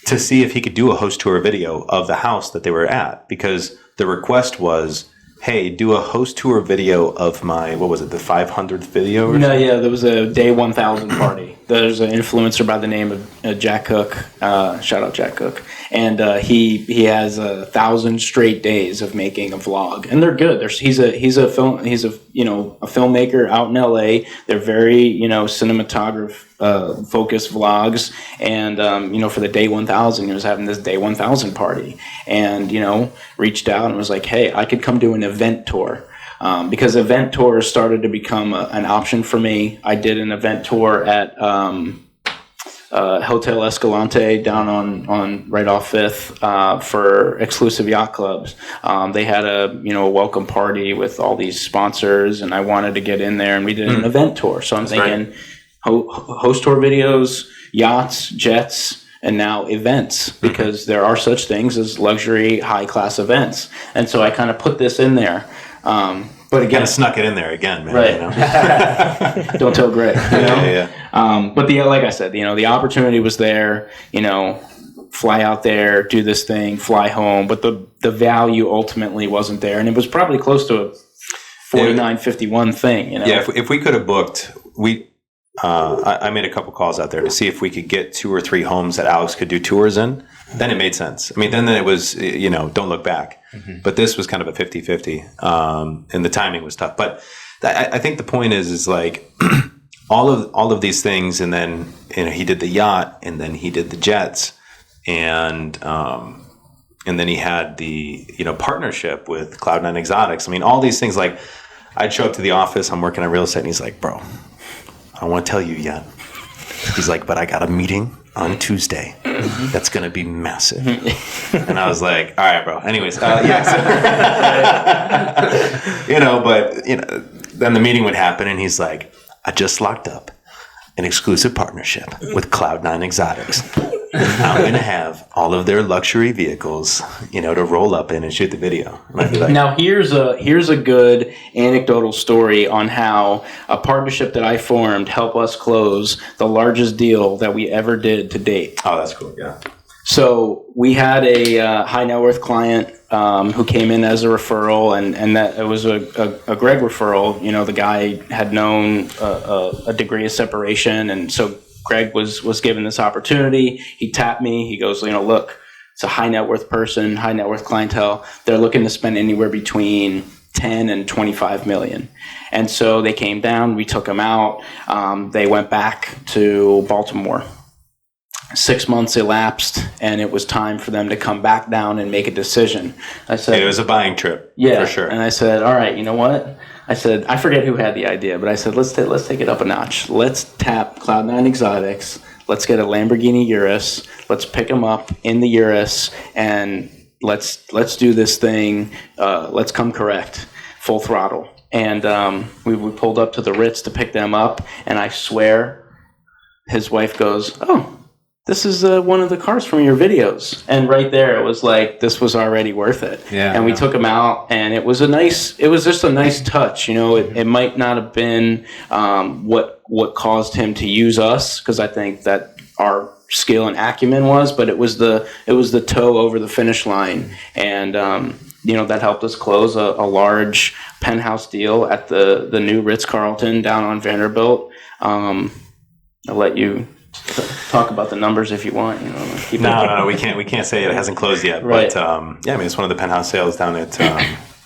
to see if he could do a host tour video of the house that they were at, because the request was, hey, do a host tour video of my, what was it, the 500th video? There was a day 1000 party. There's an influencer by the name of Jack Cook. Shout out Jack Cook. And he has 1,000 straight days of making a vlog, and they're good. He's a filmmaker out in LA. They're very cinematograph focused vlogs, and for the day 1000, he was having this day 1000 party, and reached out and was like, hey, I could come do an event tour. Because event tours started to become an option for me. I did an event tour at Hotel Escalante down on right off 5th for exclusive yacht clubs. They had a welcome party with all these sponsors, and I wanted to get in there, and we did an event tour. So I'm thinking host tour videos, yachts, jets, and now events, because there are such things as luxury high class events. And so I kind of put this in there. But again, kind of snuck it in there again, man. Right. Don't tell Greg. Yeah. But like I said, the opportunity was there. Fly out there, do this thing, fly home. But the value ultimately wasn't there, and it was probably close to a 49-51 thing. Yeah. If we could have booked, I made a couple calls out there to see if we could get 2 or 3 homes that Alex could do tours in. Then it made sense. I mean, then it was, don't look back. But this was kind of a 50-50, and the timing was tough. But I think the point is like all of these things, and then he did the yacht, and then he did the jets, and then he had the partnership with Cloud9 Exotics. I mean, all these things. Like, I'd show up to the office, I'm working on real estate, and he's like, bro, I don't want to tell you yet. He's like, but I got a meeting on Tuesday that's going to be massive. And I was like, all right, bro. Anyways, but then the meeting would happen, and he's like, I just locked up an exclusive partnership with Cloud9 Exotics. I'm going to have all of their luxury vehicles, to roll up in and shoot the video. Like, now, here's a good anecdotal story on how a partnership that I formed helped us close the largest deal that we ever did to date. Oh, that's cool. Yeah. So we had a high net worth client who came in as a referral, and that it was a Greg referral. The guy had known a degree of separation, and so Greg was given this opportunity. He tapped me. He goes, look, it's a high net worth person, high net worth clientele. They're looking to spend anywhere between 10 and 25 million. And so they came down. We took them out. They went back to Baltimore. 6 months elapsed, and it was time for them to come back down and make a decision. I said, it was a buying trip, yeah, for sure. And I said, all right, you know what? I said, I forget who had the idea, but I said, let's take it up a notch. Let's tap Cloud9 Exotics. Let's get a Lamborghini Urus. Let's pick them up in the Urus, and let's do this thing. Let's come correct, full throttle. And we pulled up to the Ritz to pick them up, and I swear, his wife goes, oh, this is one of the cars from your videos. And right there, it was like, this was already worth it. Yeah. And we took them out, and it was just a nice touch. It might not have been what caused him to use us, because I think that our skill and acumen was, but it was the toe over the finish line. And, that helped us close a large penthouse deal at the new Ritz-Carlton down on Vanderbilt. I'll let you talk about the numbers if you want. No, we can't say it hasn't closed yet. Right. But it's one of the penthouse sales down at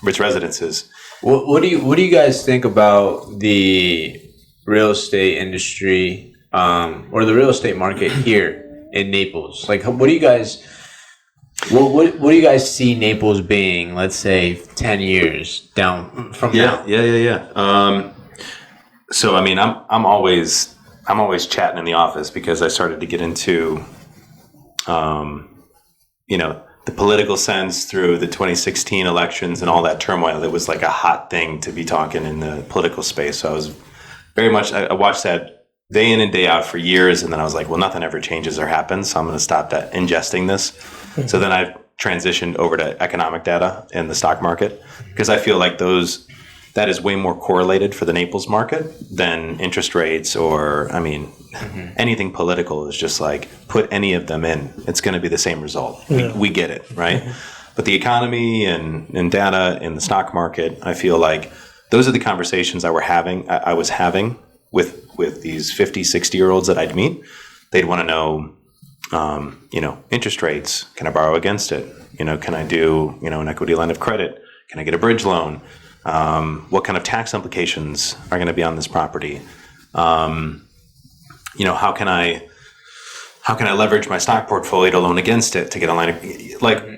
Ritz Residences. What do you guys think about the real estate industry or the real estate market here in Naples? Like, what do you guys? What do you guys see Naples being? Let's say 10 years down from now. Yeah. So I mean, I'm always chatting in the office because I started to get into, the political sense through the 2016 elections and all that turmoil. It was like a hot thing to be talking in the political space. So I was very much, I watched that day in and day out for years. And then I was like, well, nothing ever changes or happens. So I'm going to stop ingesting this. Mm-hmm. So then I transitioned over to economic data in the stock market because I feel like that is way more correlated for the Naples market than interest rates or, anything political is just like put any of them in. It's going to be the same result. Yeah. We get it, right? Mm-hmm. But the economy and data in the stock market, I feel like those are the conversations I was having with these 50, 60-year-olds that I'd meet. They'd want to know, interest rates. Can I borrow against it? Can I do, an equity line of credit? Can I get a bridge loan? What kind of tax implications are going to be on this property? How can I leverage my stock portfolio to loan against it to get a line of,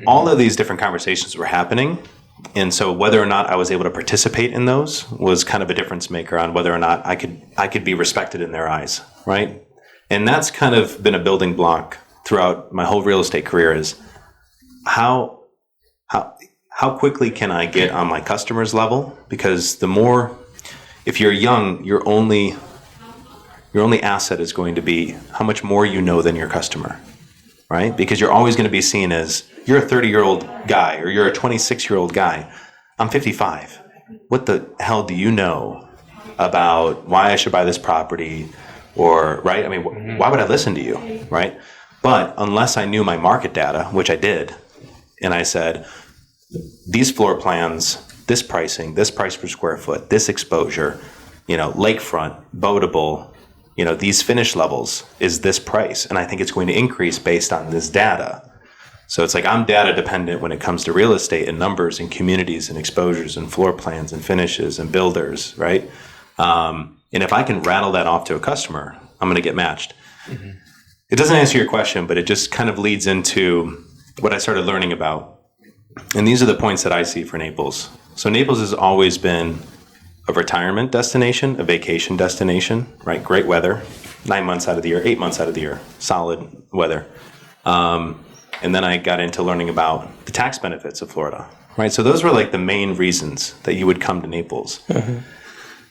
all of these different conversations were happening. And so whether or not I was able to participate in those was kind of a difference maker on whether or not I could be respected in their eyes. Right. And that's kind of been a building block throughout my whole real estate career is how quickly can I get on my customer's level? Because if you're young, your only asset is going to be how much more you know than your customer, right? Because you're always going to be seen as you're a 30-year-old guy or you're a 26-year-old guy. I'm 55. What the hell do you know about why I should buy this property? Or, right? Why would I listen to you, right? But unless I knew my market data, which I did, and I said, these floor plans, this pricing, this price per square foot, this exposure, lakefront, boatable, these finish levels is this price. And I think it's going to increase based on this data. So it's like I'm data dependent when it comes to real estate and numbers and communities and exposures and floor plans and finishes and builders, right? And if I can rattle that off to a customer, I'm going to get matched. Mm-hmm. It doesn't answer your question, but it just kind of leads into what I started learning about. And these are the points that I see for Naples. So Naples has always been a retirement destination, a vacation destination, right? Great weather, 9 months out of the year, 8 months out of the year, solid weather. And then I got into learning about the tax benefits of Florida, right? So those were like the main reasons that you would come to Naples. Mm-hmm.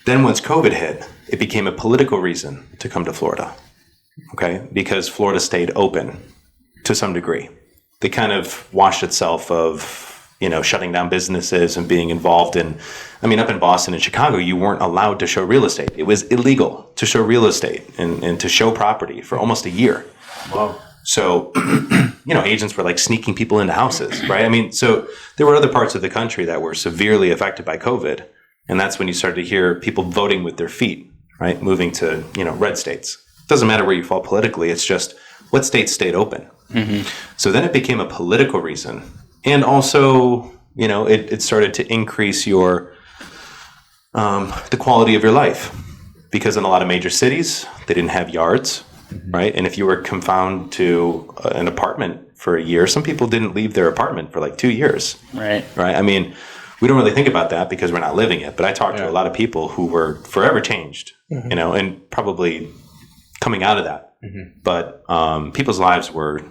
Then once COVID hit, it became a political reason to come to Florida, okay? Because Florida stayed open to some degree. They kind of washed itself of, shutting down businesses and being involved in, up in Boston and Chicago, you weren't allowed to show real estate. It was illegal to show real estate and to show property for almost a year. Wow. So, agents were like sneaking people into houses, right? So there were other parts of the country that were severely affected by COVID. And that's when you started to hear people voting with their feet, right? Moving to, red states. It doesn't matter where you fall politically. It's just what states stayed open. Mm-hmm. So then it became a political reason. And also, it started to increase the quality of your life. Because in a lot of major cities, they didn't have yards, mm-hmm. right? And if you were confined to an apartment for a year, some people didn't leave their apartment for like 2 years. Right. We don't really think about that because we're not living it. But I talked to a lot of people who were forever changed, mm-hmm. And probably coming out of that. Mm-hmm. But people's lives were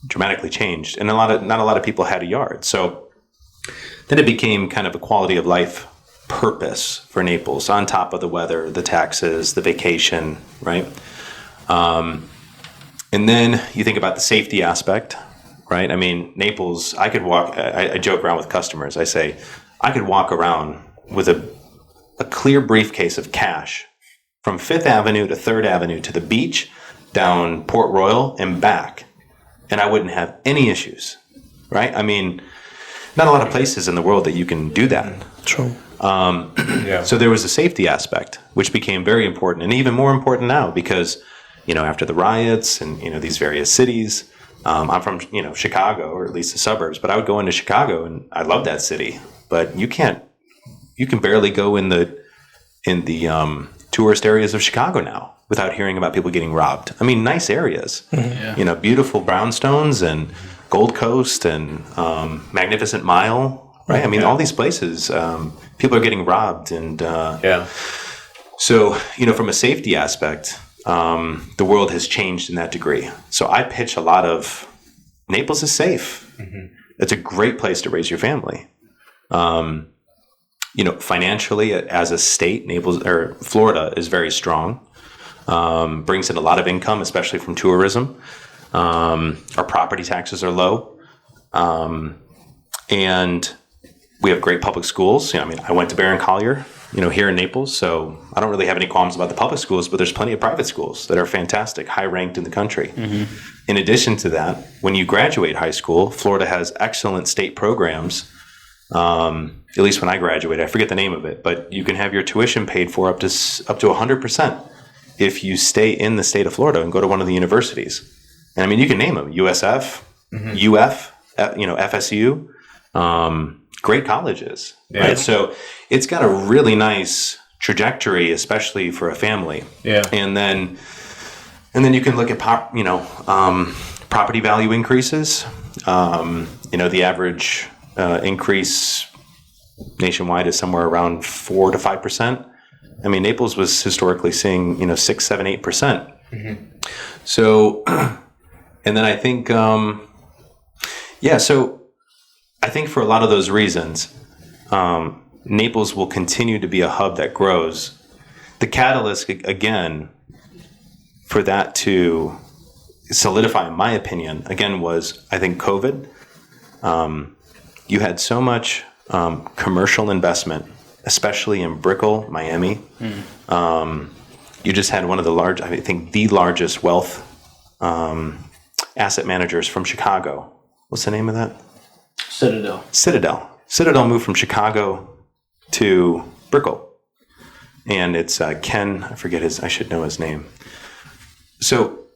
dramatically changed, and not a lot of people had a yard. So then it became kind of a quality of life purpose for Naples, on top of the weather, the taxes, the vacation, right? And then you think about the safety aspect, right? Naples, I could walk. I joke around with customers. I say, I could walk around with a clear briefcase of cash from 5th Avenue to 3rd Avenue to the beach, down Port Royal and back, and I wouldn't have any issues, right? Not a lot of places in the world that you can do that. True. So there was a safety aspect, which became very important, and even more important now because, after the riots and, these various cities, I'm from, Chicago, or at least the suburbs, but I would go into Chicago and I love that city, but you can barely go in the tourist areas of Chicago now without hearing about people getting robbed. I mean, nice areas, you know, beautiful brownstones and Gold Coast and Magnificent Mile, right? I mean, all these places, people are getting robbed. And so, you know, from a safety aspect, the world has changed in that degree. So I pitch a lot of Naples is safe. It's a great place to raise your family. You know, financially, as a state, Florida is very strong. Brings in a lot of income, especially from tourism. Our property taxes are low, and we have great public schools. You know, I mean, I went to Barron Collier, you know, here in Naples, so I don't really have any qualms about the public schools. But there's plenty of private schools that are fantastic, high ranked in the country. In addition to that, when you graduate high school, Florida has excellent state programs. At least when I graduated, I forget the name of it, but you can have your tuition paid for up to 100% if you stay in the state of Florida and go to one of the universities. And I mean, you can name them: USF, UF, you know, FSU, great colleges, right? So it's got a really nice trajectory, especially for a family. And then you can look at property value increases. You know, the average increase nationwide is somewhere around 4 to 5%. I mean, Naples was historically seeing, you know, 6, 7, 8%. So, and then I think, so I think for a lot of those reasons, Naples will continue to be a hub that grows. The catalyst, again, for that to solidify, in my opinion, again, was, I think, COVID. You had so much commercial investment, especially in Brickell, Miami. You just had one of the the largest wealth asset managers from Chicago. What's the name of that? Citadel moved from Chicago to Brickell. And it's Ken, I should know his name. So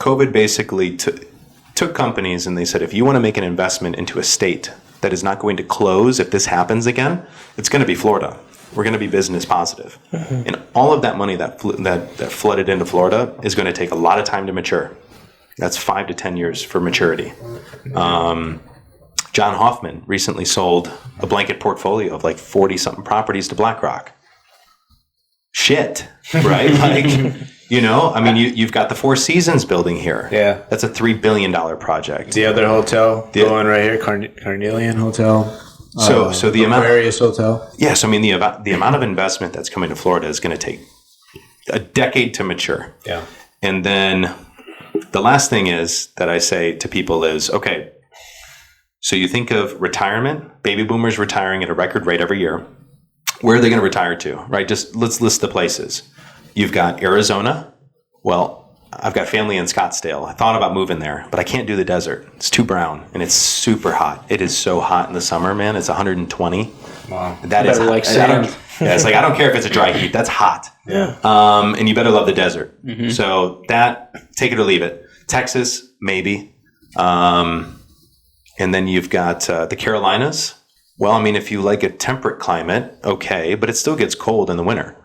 COVID basically took companies and they said, if you want to make an investment into a state that is not going to close if this happens again, it's going to be Florida. We're going to be business positive. And all of that money that flooded into Florida is going to take a lot of time to mature. That's 5 to 10 years for maturity. John Hoffman recently sold a blanket portfolio of like 40-something properties to BlackRock. Shit, right? Like, you know, I mean, you've got the Four Seasons building here. Yeah. That's a $3 billion project. The other hotel going right here, Carnelian Hotel. So the amount, Aquarius Hotel. Yes, I mean the amount of investment that's coming to Florida is going to take a decade to mature. Yeah. And then the last thing is that I say to people is, okay, so you think of retirement, baby boomers retiring at a record rate every year. Where are they going to retire to, right? Just let's list the places. You've got Arizona. Well, I've got family in Scottsdale. I thought about moving there, but I can't do the desert. It's too brown and it's super hot. It is so hot in the summer, man. It's 120. Wow. That is like sand. It's like, I don't care if it's a dry heat. That's hot. Yeah. And you better love the desert. So that, take it or leave it. Texas, maybe. And then you've got the Carolinas. Well, I mean, if you like a temperate climate, okay, but it still gets cold in the winter.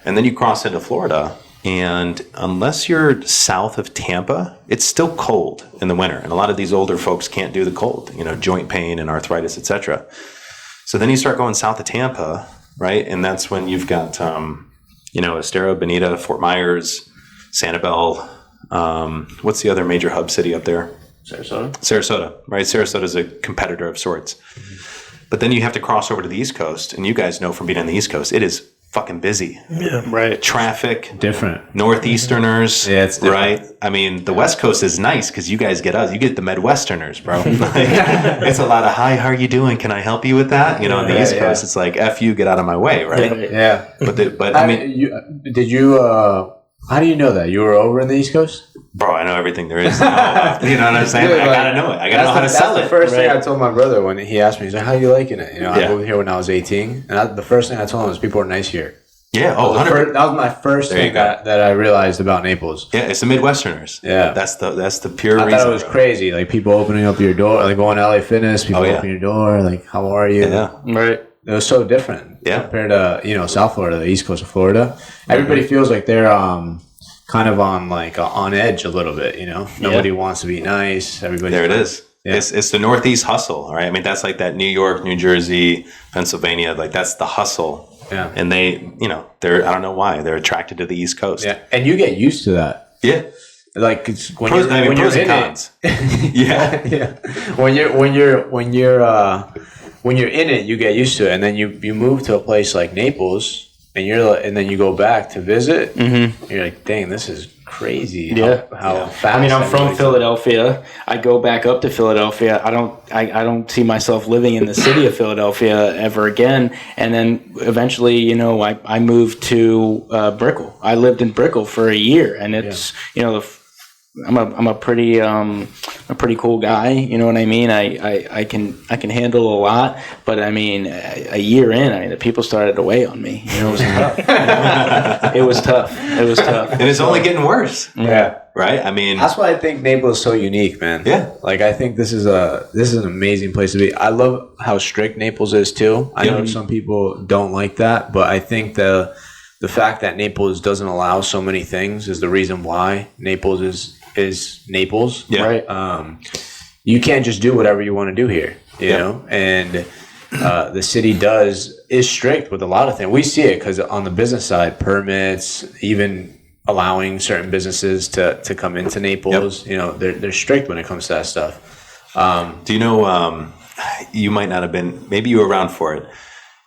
And then you cross into Florida, and unless you're south of Tampa, it's still cold in the winter. And a lot of these older folks can't do the cold, you know, joint pain and arthritis, etc. So then you start going south of Tampa, right? And that's when you've got, you know, Estero, Bonita, Fort Myers, Sanibel. What's the other major hub city up there? Sarasota, right? Sarasota is a competitor of sorts. But then you have to cross over to the East Coast, and you guys know from being on the East Coast, it is fucking busy. Yeah, right. Traffic. Different. Northeasterners. Yeah, it's different. Right? I mean, the West Coast is nice because you guys get us. You get the Midwesterners, bro. Like, it's a lot of, hi, how are you doing? Can I help you with that? You know, on the East Coast, it's like, F you, get out of my way, right? Yeah. But I mean, how do you know that? You were over in the East Coast? bro, I know everything there is to know. You know what I'm saying? Dude, I gotta know it. I gotta know how to sell it. That's the first thing I told my brother when he asked me. He's like, "How you liking it?" You know, I moved here when I was 18, and the first thing I told him was people are nice here. Yeah. Oh, 100%. That was my first thing that I realized about Naples. Yeah, it's the Midwesterners. Yeah, that's the pure reason. I thought it was crazy. Like people opening up your door, like going to LA Fitness. People open your door, like, "How are you?" Yeah. Right. It was so different compared to, South Florida, the East Coast of Florida. Everybody feels like they're kind of on edge a little bit, Nobody wants to be nice. Everybody. There it is. Yeah. It's the Northeast hustle, right? I mean, that's like that New York, New Jersey, Pennsylvania, like that's the hustle. Yeah. And they, they're, I don't know why, they're attracted to the East Coast. Yeah. And you get used to that. Yeah. Like it's when pros, you're in cons. it. Yeah. When you're in it, you get used to it, and then you move to a place like Naples, and then you go back to visit. Mm-hmm. You're like, dang, this is crazy. Yeah. How fast. I mean, I'm from Philadelphia. I go back up to Philadelphia. I don't see myself living in the city of Philadelphia ever again. And then eventually, I moved to Brickell. I lived in Brickell for a year, and it's I'm a pretty cool guy. You know what I mean? I can handle a lot, but I mean, a year in, the people started to weigh on me. It was tough. It was tough. And it's only getting worse. Yeah. Right. I mean, that's why I think Naples is so unique, man. Yeah. Like I think this is an amazing place to be. I love how strict Naples is too. I know some people don't like that, but I think the fact that Naples doesn't allow so many things is the reason why Naples is Naples. Yeah. Right. You can't just do whatever you want to do here, you know, and the city is strict with a lot of things. We see it because on the business side, permits, even allowing certain businesses to come into Naples, they're strict when it comes to that stuff. Do you know, you might not have been, maybe you were around for it.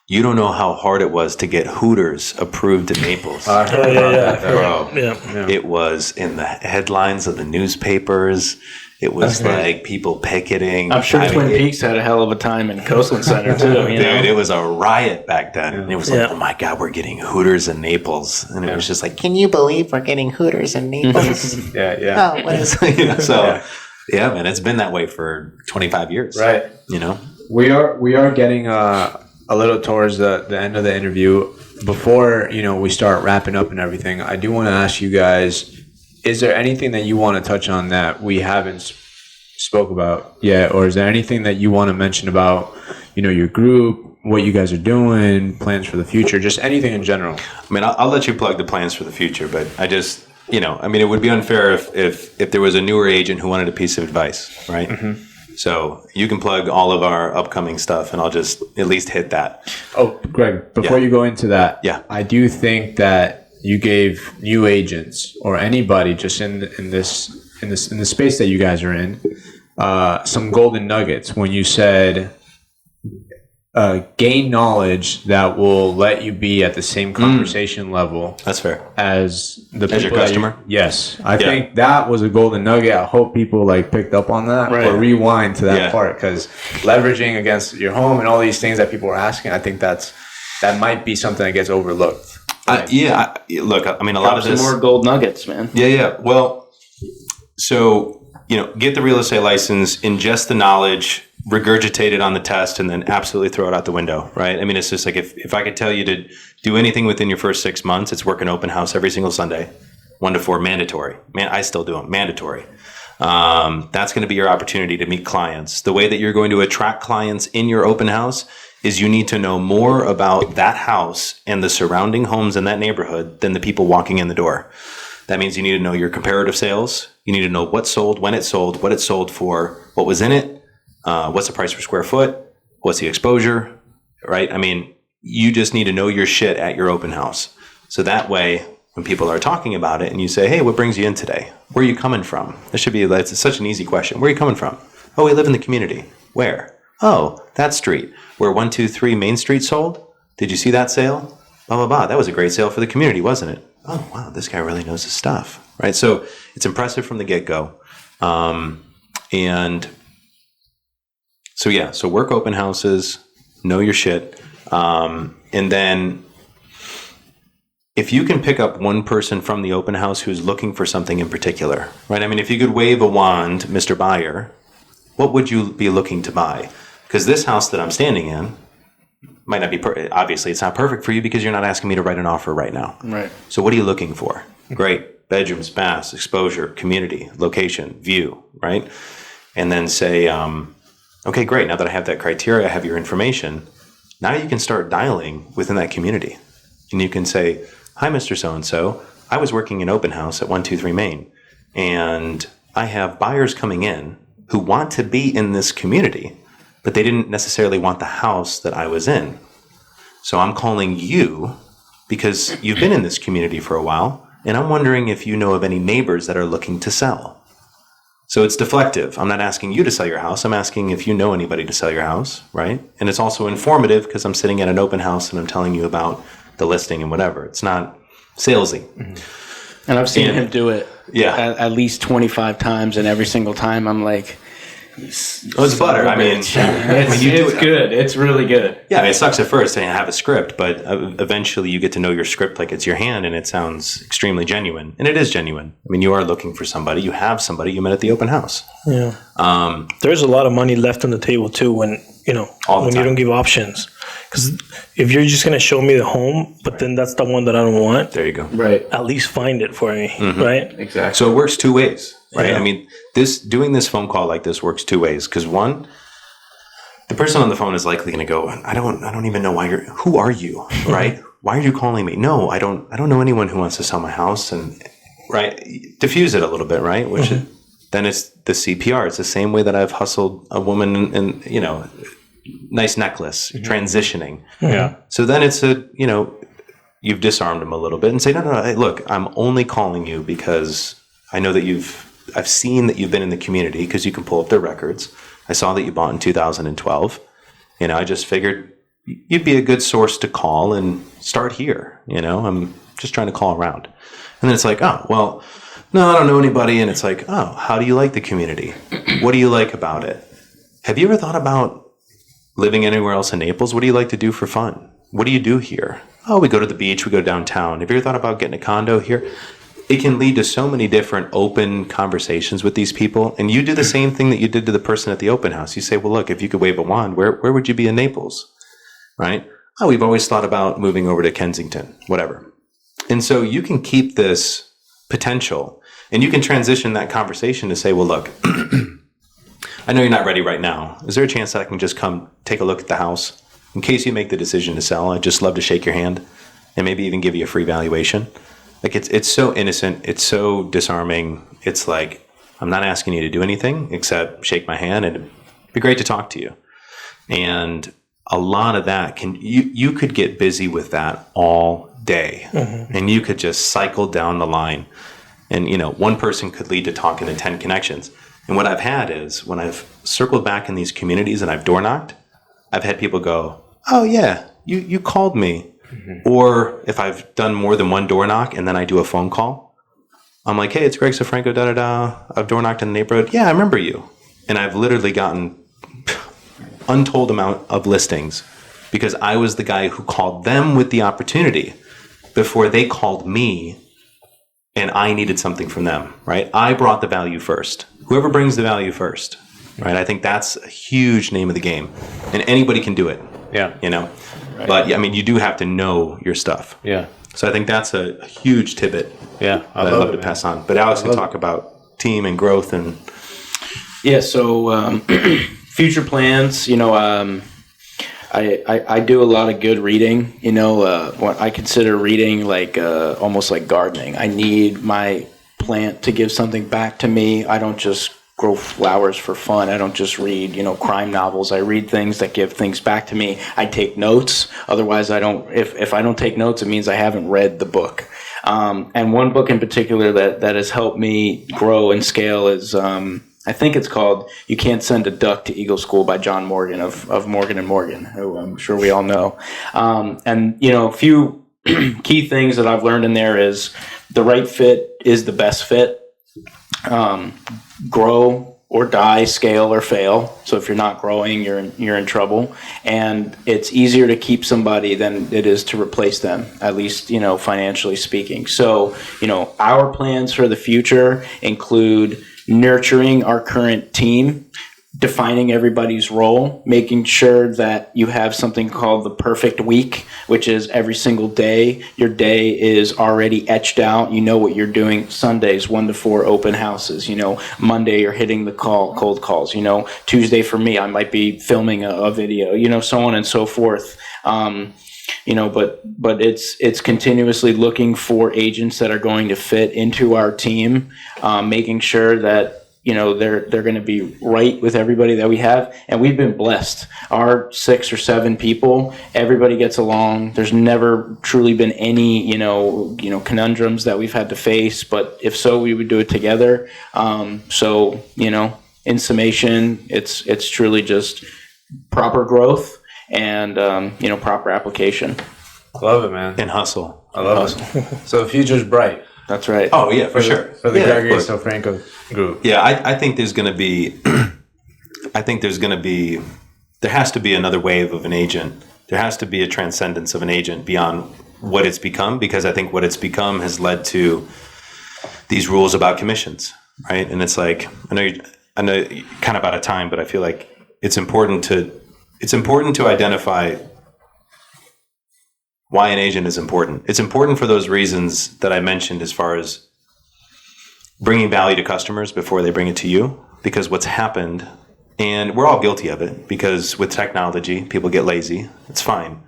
You don't know how hard it was to get Hooters approved in Naples. I heard about that, bro. Yeah. It was in the headlines of the newspapers. It was like people picketing. I'm sure Twin Peaks had a hell of a time in Coastland Center too. Dude, it was a riot back then. And it was like, oh my God, we're getting Hooters in Naples. And it was just like, can you believe we're getting Hooters in Naples? Yeah. Oh, what is yeah, man, it's been that way for 25 years. Right. We are getting a little towards the end of the interview. Before we start wrapping up and everything, I do want to ask you guys, is there anything that you want to touch on that we haven't spoke about yet, or is there anything that you want to mention about your group, what you guys are doing, plans for the future, just anything in general? I mean, I'll let you plug the plans for the future, but I just it would be unfair if there was a newer agent who wanted a piece of advice, right? Mm-hmm. So you can plug all of our upcoming stuff, and I'll just at least hit that. Oh, Greg, before you go into that, I do think that you gave new agents or anybody just in the space that you guys are in some golden nuggets when you said gain knowledge that will let you be at the same conversation level. That's fair. As your customer. Yes, I think that was a golden nugget. I hope people picked up on that or rewind to that part, because leveraging against your home and all these things that people are asking, I think that might be something that gets overlooked. Look, I mean, a lot of this. Some more gold nuggets, man. Yeah. Well, so get the real estate license, ingest the knowledge, regurgitate it on the test, and then absolutely throw it out the window, right? I mean, it's just like if I could tell you to do anything within your first 6 months, it's work an open house every single Sunday, 1 to 4, mandatory. Man, I still do them, mandatory. That's going to be your opportunity to meet clients. The way that you're going to attract clients in your open house is you need to know more about that house and the surrounding homes in that neighborhood than the people walking in the door. That means you need to know your comparative sales. You need to know what sold, when it sold, what it sold for, what was in it, what's the price per square foot, what's the exposure, right? I mean, you just need to know your shit at your open house. So that way, when people are talking about it and you say, hey, what brings you in today? Where are you coming from? It's such an easy question. Where are you coming from? Oh, we live in the community. Where? Oh, that street. Where 123 Main Street sold? Did you see that sale? Blah, blah, blah. That was a great sale for the community, wasn't it? Oh, wow, this guy really knows his stuff, right? So it's impressive from the get-go. So work open houses, know your shit. And then if you can pick up one person from the open house who's looking for something in particular, right? I mean, if you could wave a wand, Mr. Buyer, what would you be looking to buy? Because this house that I'm standing in might not be, obviously it's not perfect for you because you're not asking me to write an offer right now. Right. So what are you looking for? Great. Bedrooms, baths, exposure, community, location, view, right? And then say, okay, great. Now that I have that criteria, I have your information. Now you can start dialing within that community. And you can say, hi, Mr. So-and-so. I was working in open house at 123 Main, and I have buyers coming in who want to be in this community, but they didn't necessarily want the house that I was in. So I'm calling you because you've been in this community for a while, and I'm wondering if you know of any neighbors that are looking to sell. So it's deflective. I'm not asking you to sell your house. I'm asking if you know anybody to sell your house, right? And it's also informative because I'm sitting at an open house and I'm telling you about the listing and whatever. It's not salesy. Mm-hmm. And I've seen him do it at least 25 times, and every single time I'm like, it's butter. I mean, it's good. It's really good. Yeah, I mean, it sucks at first to have a script, but eventually you get to know your script like it's your hand, and it sounds extremely genuine. And it is genuine. I mean, you are looking for somebody. You have somebody you met at the open house. Yeah. There's a lot of money left on the table too when you don't give options. Because if you're just gonna show me the home, but then that's the one that I don't want. There you go. Right. At least find it for me. Mm-hmm. Right. Exactly. So it works two ways, right? Yeah. I mean, doing this phone call like this works two ways. Because one, the person on the phone is likely going to go, I don't even know who are you, right? Why are you calling me? No, I don't know anyone who wants to sell my house, and right, diffuse it a little bit, right? Which then it's the CPR. It's the same way that I've hustled a woman in nice necklace, transitioning. Yeah. So then it's you've disarmed them a little bit and say, no, hey, look, I'm only calling you because I know that I've seen that you've been in the community because you can pull up their records. I saw that you bought in 2012. I just figured you'd be a good source to call and start here. I'm just trying to call around. And then it's like, oh, well, no, I don't know anybody. And it's like, oh, how do you like the community? What do you like about it? Have you ever thought about living anywhere else in Naples? What do you like to do for fun? What do you do here? Oh, we go to the beach, we go downtown. Have you ever thought about getting a condo here? It can lead to so many different open conversations with these people. And you do the same thing that you did to the person at the open house. You say, well, look, if you could wave a wand, where would you be in Naples? Right? Oh, we've always thought about moving over to Kensington, whatever. And so you can keep this potential and you can transition that conversation to say, well, look, I know you're not ready right now. Is there a chance that I can just come take a look at the house? In case you make the decision to sell, I'd just love to shake your hand and maybe even give you a free valuation. Like it's so innocent. It's so disarming. It's like, I'm not asking you to do anything except shake my hand and it'd be great to talk to you. And a lot of that you could get busy with that all day and you could just cycle down the line and, one person could lead to talking to 10 connections. And what I've had is when I've circled back in these communities and I've door knocked, I've had people go, oh yeah, you called me. Or if I've done more than one door knock and then I do a phone call, I'm like, hey, it's Greg Sofranko, da-da-da. I've door knocked in the neighborhood. Yeah, I remember you. And I've literally gotten untold amount of listings because I was the guy who called them with the opportunity before they called me and I needed something from them, right? I brought the value first. Whoever brings the value first, right? I think that's a huge name of the game. And anybody can do it. Yeah. Right. But I mean, you do have to know your stuff. Yeah. So I think that's a huge tidbit. Yeah. I'd love to pass on. But Alex can talk about team and growth and. Yeah. So future plans. I do a lot of good reading. What I consider reading like almost like gardening. I need my plant to give something back to me. I don't just grow flowers for fun. I don't just read, crime novels. I read things that give things back to me. I take notes. Otherwise, I don't. If I don't take notes, it means I haven't read the book. And one book in particular that has helped me grow and scale is I think it's called "You Can't Send a Duck to Eagle School" by John Morgan of Morgan & Morgan, who I'm sure we all know. And a few key things that I've learned in there is the right fit is the best fit. Grow or die, scale or fail. So if you're not growing, you're in trouble. And it's easier to keep somebody than it is to replace them, at least, financially speaking. So, our plans for the future include nurturing our current team, defining everybody's role, making sure that you have something called the perfect week, which is every single day, your day is already etched out. You know what you're doing. Sundays, 1 to 4 open houses. Monday, you're hitting the cold calls. Tuesday for me, I might be filming a video, so on and so forth. But it's continuously looking for agents that are going to fit into our team, making sure that they're going to be right with everybody that we have. And we've been blessed. Our 6 or 7 people, everybody gets along. There's never truly been any, conundrums that we've had to face. But if so, we would do it together. In summation, it's truly just proper growth and, proper application. Love it, man. And hustle. I love it. So the future's bright. That's right. Oh yeah, for sure. For the Gregory Sofranko group. Yeah, I think there's going to be, there has to be another wave of an agent. There has to be a transcendence of an agent beyond what it's become, because I think what it's become has led to these rules about commissions, right? And it's like, I know you're kind of out of time, but I feel like it's important to identify why an agent is important. It's important for those reasons that I mentioned, as far as bringing value to customers before they bring it to you. Because what's happened, and we're all guilty of it, because with technology, people get lazy. It's fine.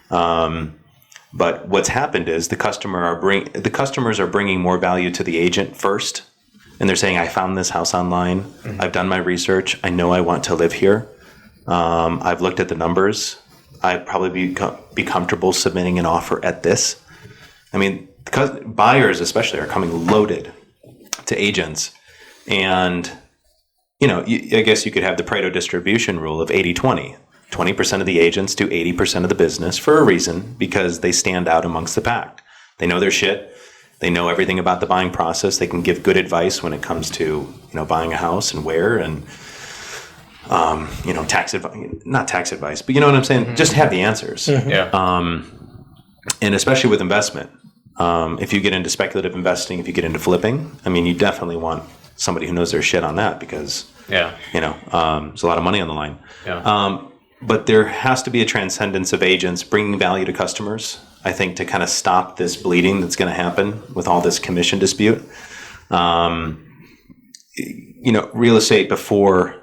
But what's happened is the customers are bringing more value to the agent first. And they're saying, I found this house online. Mm-hmm. I've done my research. I know I want to live here. I've looked at the numbers. I'd probably be comfortable submitting an offer at this. I mean, because buyers especially are coming loaded to agents. And, I guess you could have the Pareto distribution rule of 80-20. 20% of the agents do 80% of the business for a reason, because they stand out amongst the pack. They know their shit. They know everything about the buying process. They can give good advice when it comes to, buying a house and where, and tax advice, not tax advice, but you know what I'm saying? Mm-hmm. Just have the answers. Mm-hmm. Yeah. And especially with investment, if you get into speculative investing, if you get into flipping, you definitely want somebody who knows their shit on that, because, there's a lot of money on the line. Yeah. But there has to be a transcendence of agents bringing value to customers, I think, to kind of stop this bleeding that's going to happen with all this commission dispute. Real estate before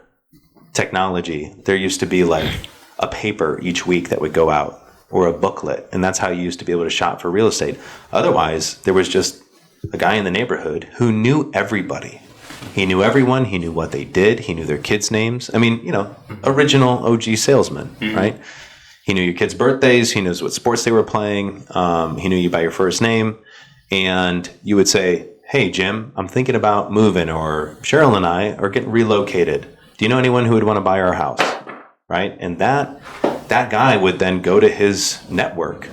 technology, there used to be like a paper each week that would go out, or a booklet, and that's how you used to be able to shop for real estate. Otherwise, there was just a guy in the neighborhood who knew everybody. He knew everyone. He knew what they did. He knew their kids' names. Original OG salesman, right? He knew your kids' birthdays. He knows what sports they were playing. He knew you by your first name. And you would say, hey, Jim, I'm thinking about moving, or Cheryl and I are getting relocated. Do you know anyone who would want to buy our house? Right? And that guy would then go to his network,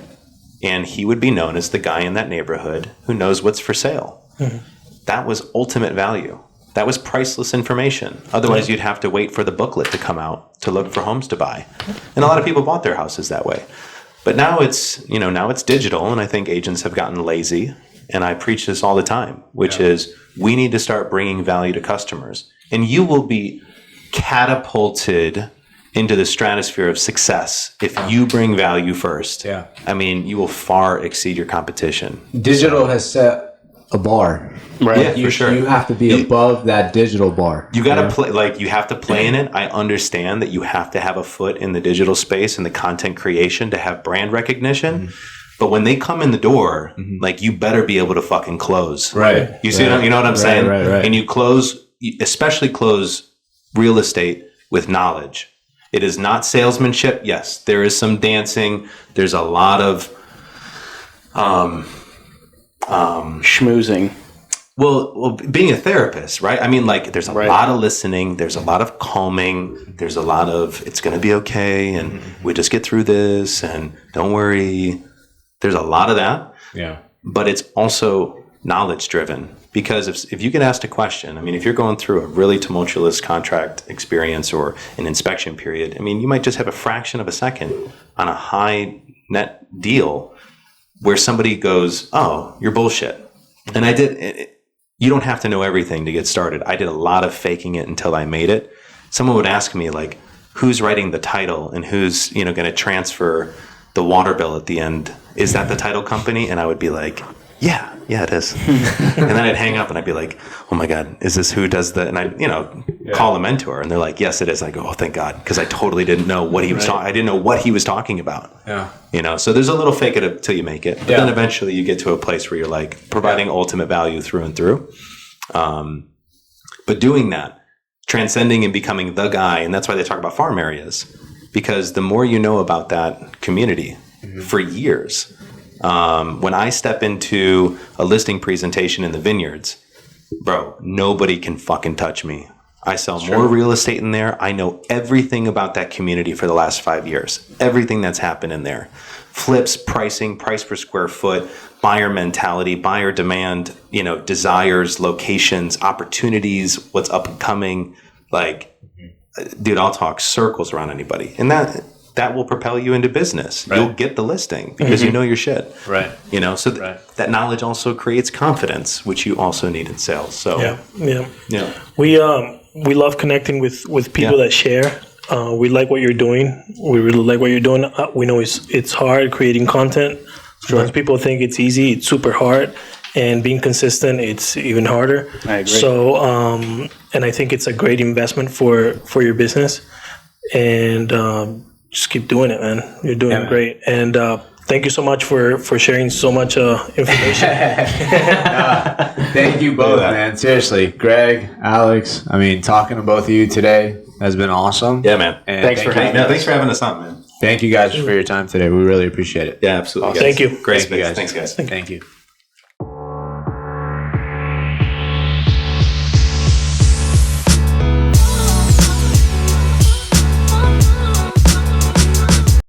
and he would be known as the guy in that neighborhood who knows what's for sale. Mm-hmm. That was ultimate value. That was priceless information. Otherwise, you'd have to wait for the booklet to come out to look for homes to buy. And a lot of people bought their houses that way. But now it's digital, and I think agents have gotten lazy. And I preach this all the time, which is we need to start bringing value to customers. And you will be catapulted into the stratosphere of success if you bring value first. Yeah. You will far exceed your competition. Digital has set a bar. Right. Yeah, for sure. You have to be above that digital bar. You got to play, you have to play in it. I understand that you have to have a foot in the digital space and the content creation to have brand recognition. Mm-hmm. But when they come in the door, you better be able to fucking close. Right. You see, you know what I'm saying? Right. And you especially close real estate with knowledge. It is not salesmanship. Yes, there is some dancing. There's a lot of schmoozing. Well, being a therapist, right? There's a lot of listening. There's a lot of calming. There's a lot of, it's going to be okay, and we just get through this, and don't worry. There's a lot of that. Yeah. But it's also knowledge driven, because if you get asked a question, if you're going through a really tumultuous contract experience or an inspection period, you might just have a fraction of a second on a high net deal where somebody goes, oh, you're bullshit. And you don't have to know everything to get started. I did a lot of faking it until I made it. someone would ask me like, who's writing the title and who's, going to transfer the water bill at the end? Is that the title company? And I would be like, yeah, it is. And then I'd hang up and I'd be like, oh my God, is this who does the, and I, call the mentor and they're like, yes, it is. I go, oh, thank God. Cause I totally didn't know what he was talking. I didn't know what he was talking about. Yeah. So there's a little fake it till you make it, but then eventually you get to a place where you're like providing ultimate value through and through. But doing that, transcending and becoming the guy. And that's why they talk about farm areas, because the more you know about that community for years, when I step into a listing presentation in the vineyards, bro, nobody can fucking touch me. I sell more real estate in there. I know everything about that community for the last 5 years. Everything that's happened in there. Flips, pricing, price per square foot, buyer mentality, buyer demand, desires, locations, opportunities, what's up and coming. Like, dude, I'll talk circles around anybody. And that will propel you into business. Right. You'll get the listing because you know your shit. Right. So that knowledge also creates confidence, which you also need in sales. So yeah. We love connecting with people that share. We like what you're doing. We really like what you're doing. We know it's hard creating content. Sometimes people think it's easy. It's super hard. And being consistent, it's even harder. I agree. So, and I think it's a great investment for your business. And just keep doing it, man. You're doing great. And thank you so much for sharing so much information. Thank you both, man. Seriously, Greg, Alex. I mean, talking to both of you today has been awesome. Yeah, man. And thanks for having us on, man. Thank you guys for your time today. We really appreciate it. Yeah, absolutely. Thank you. Great space. Thanks, guys. Thank you.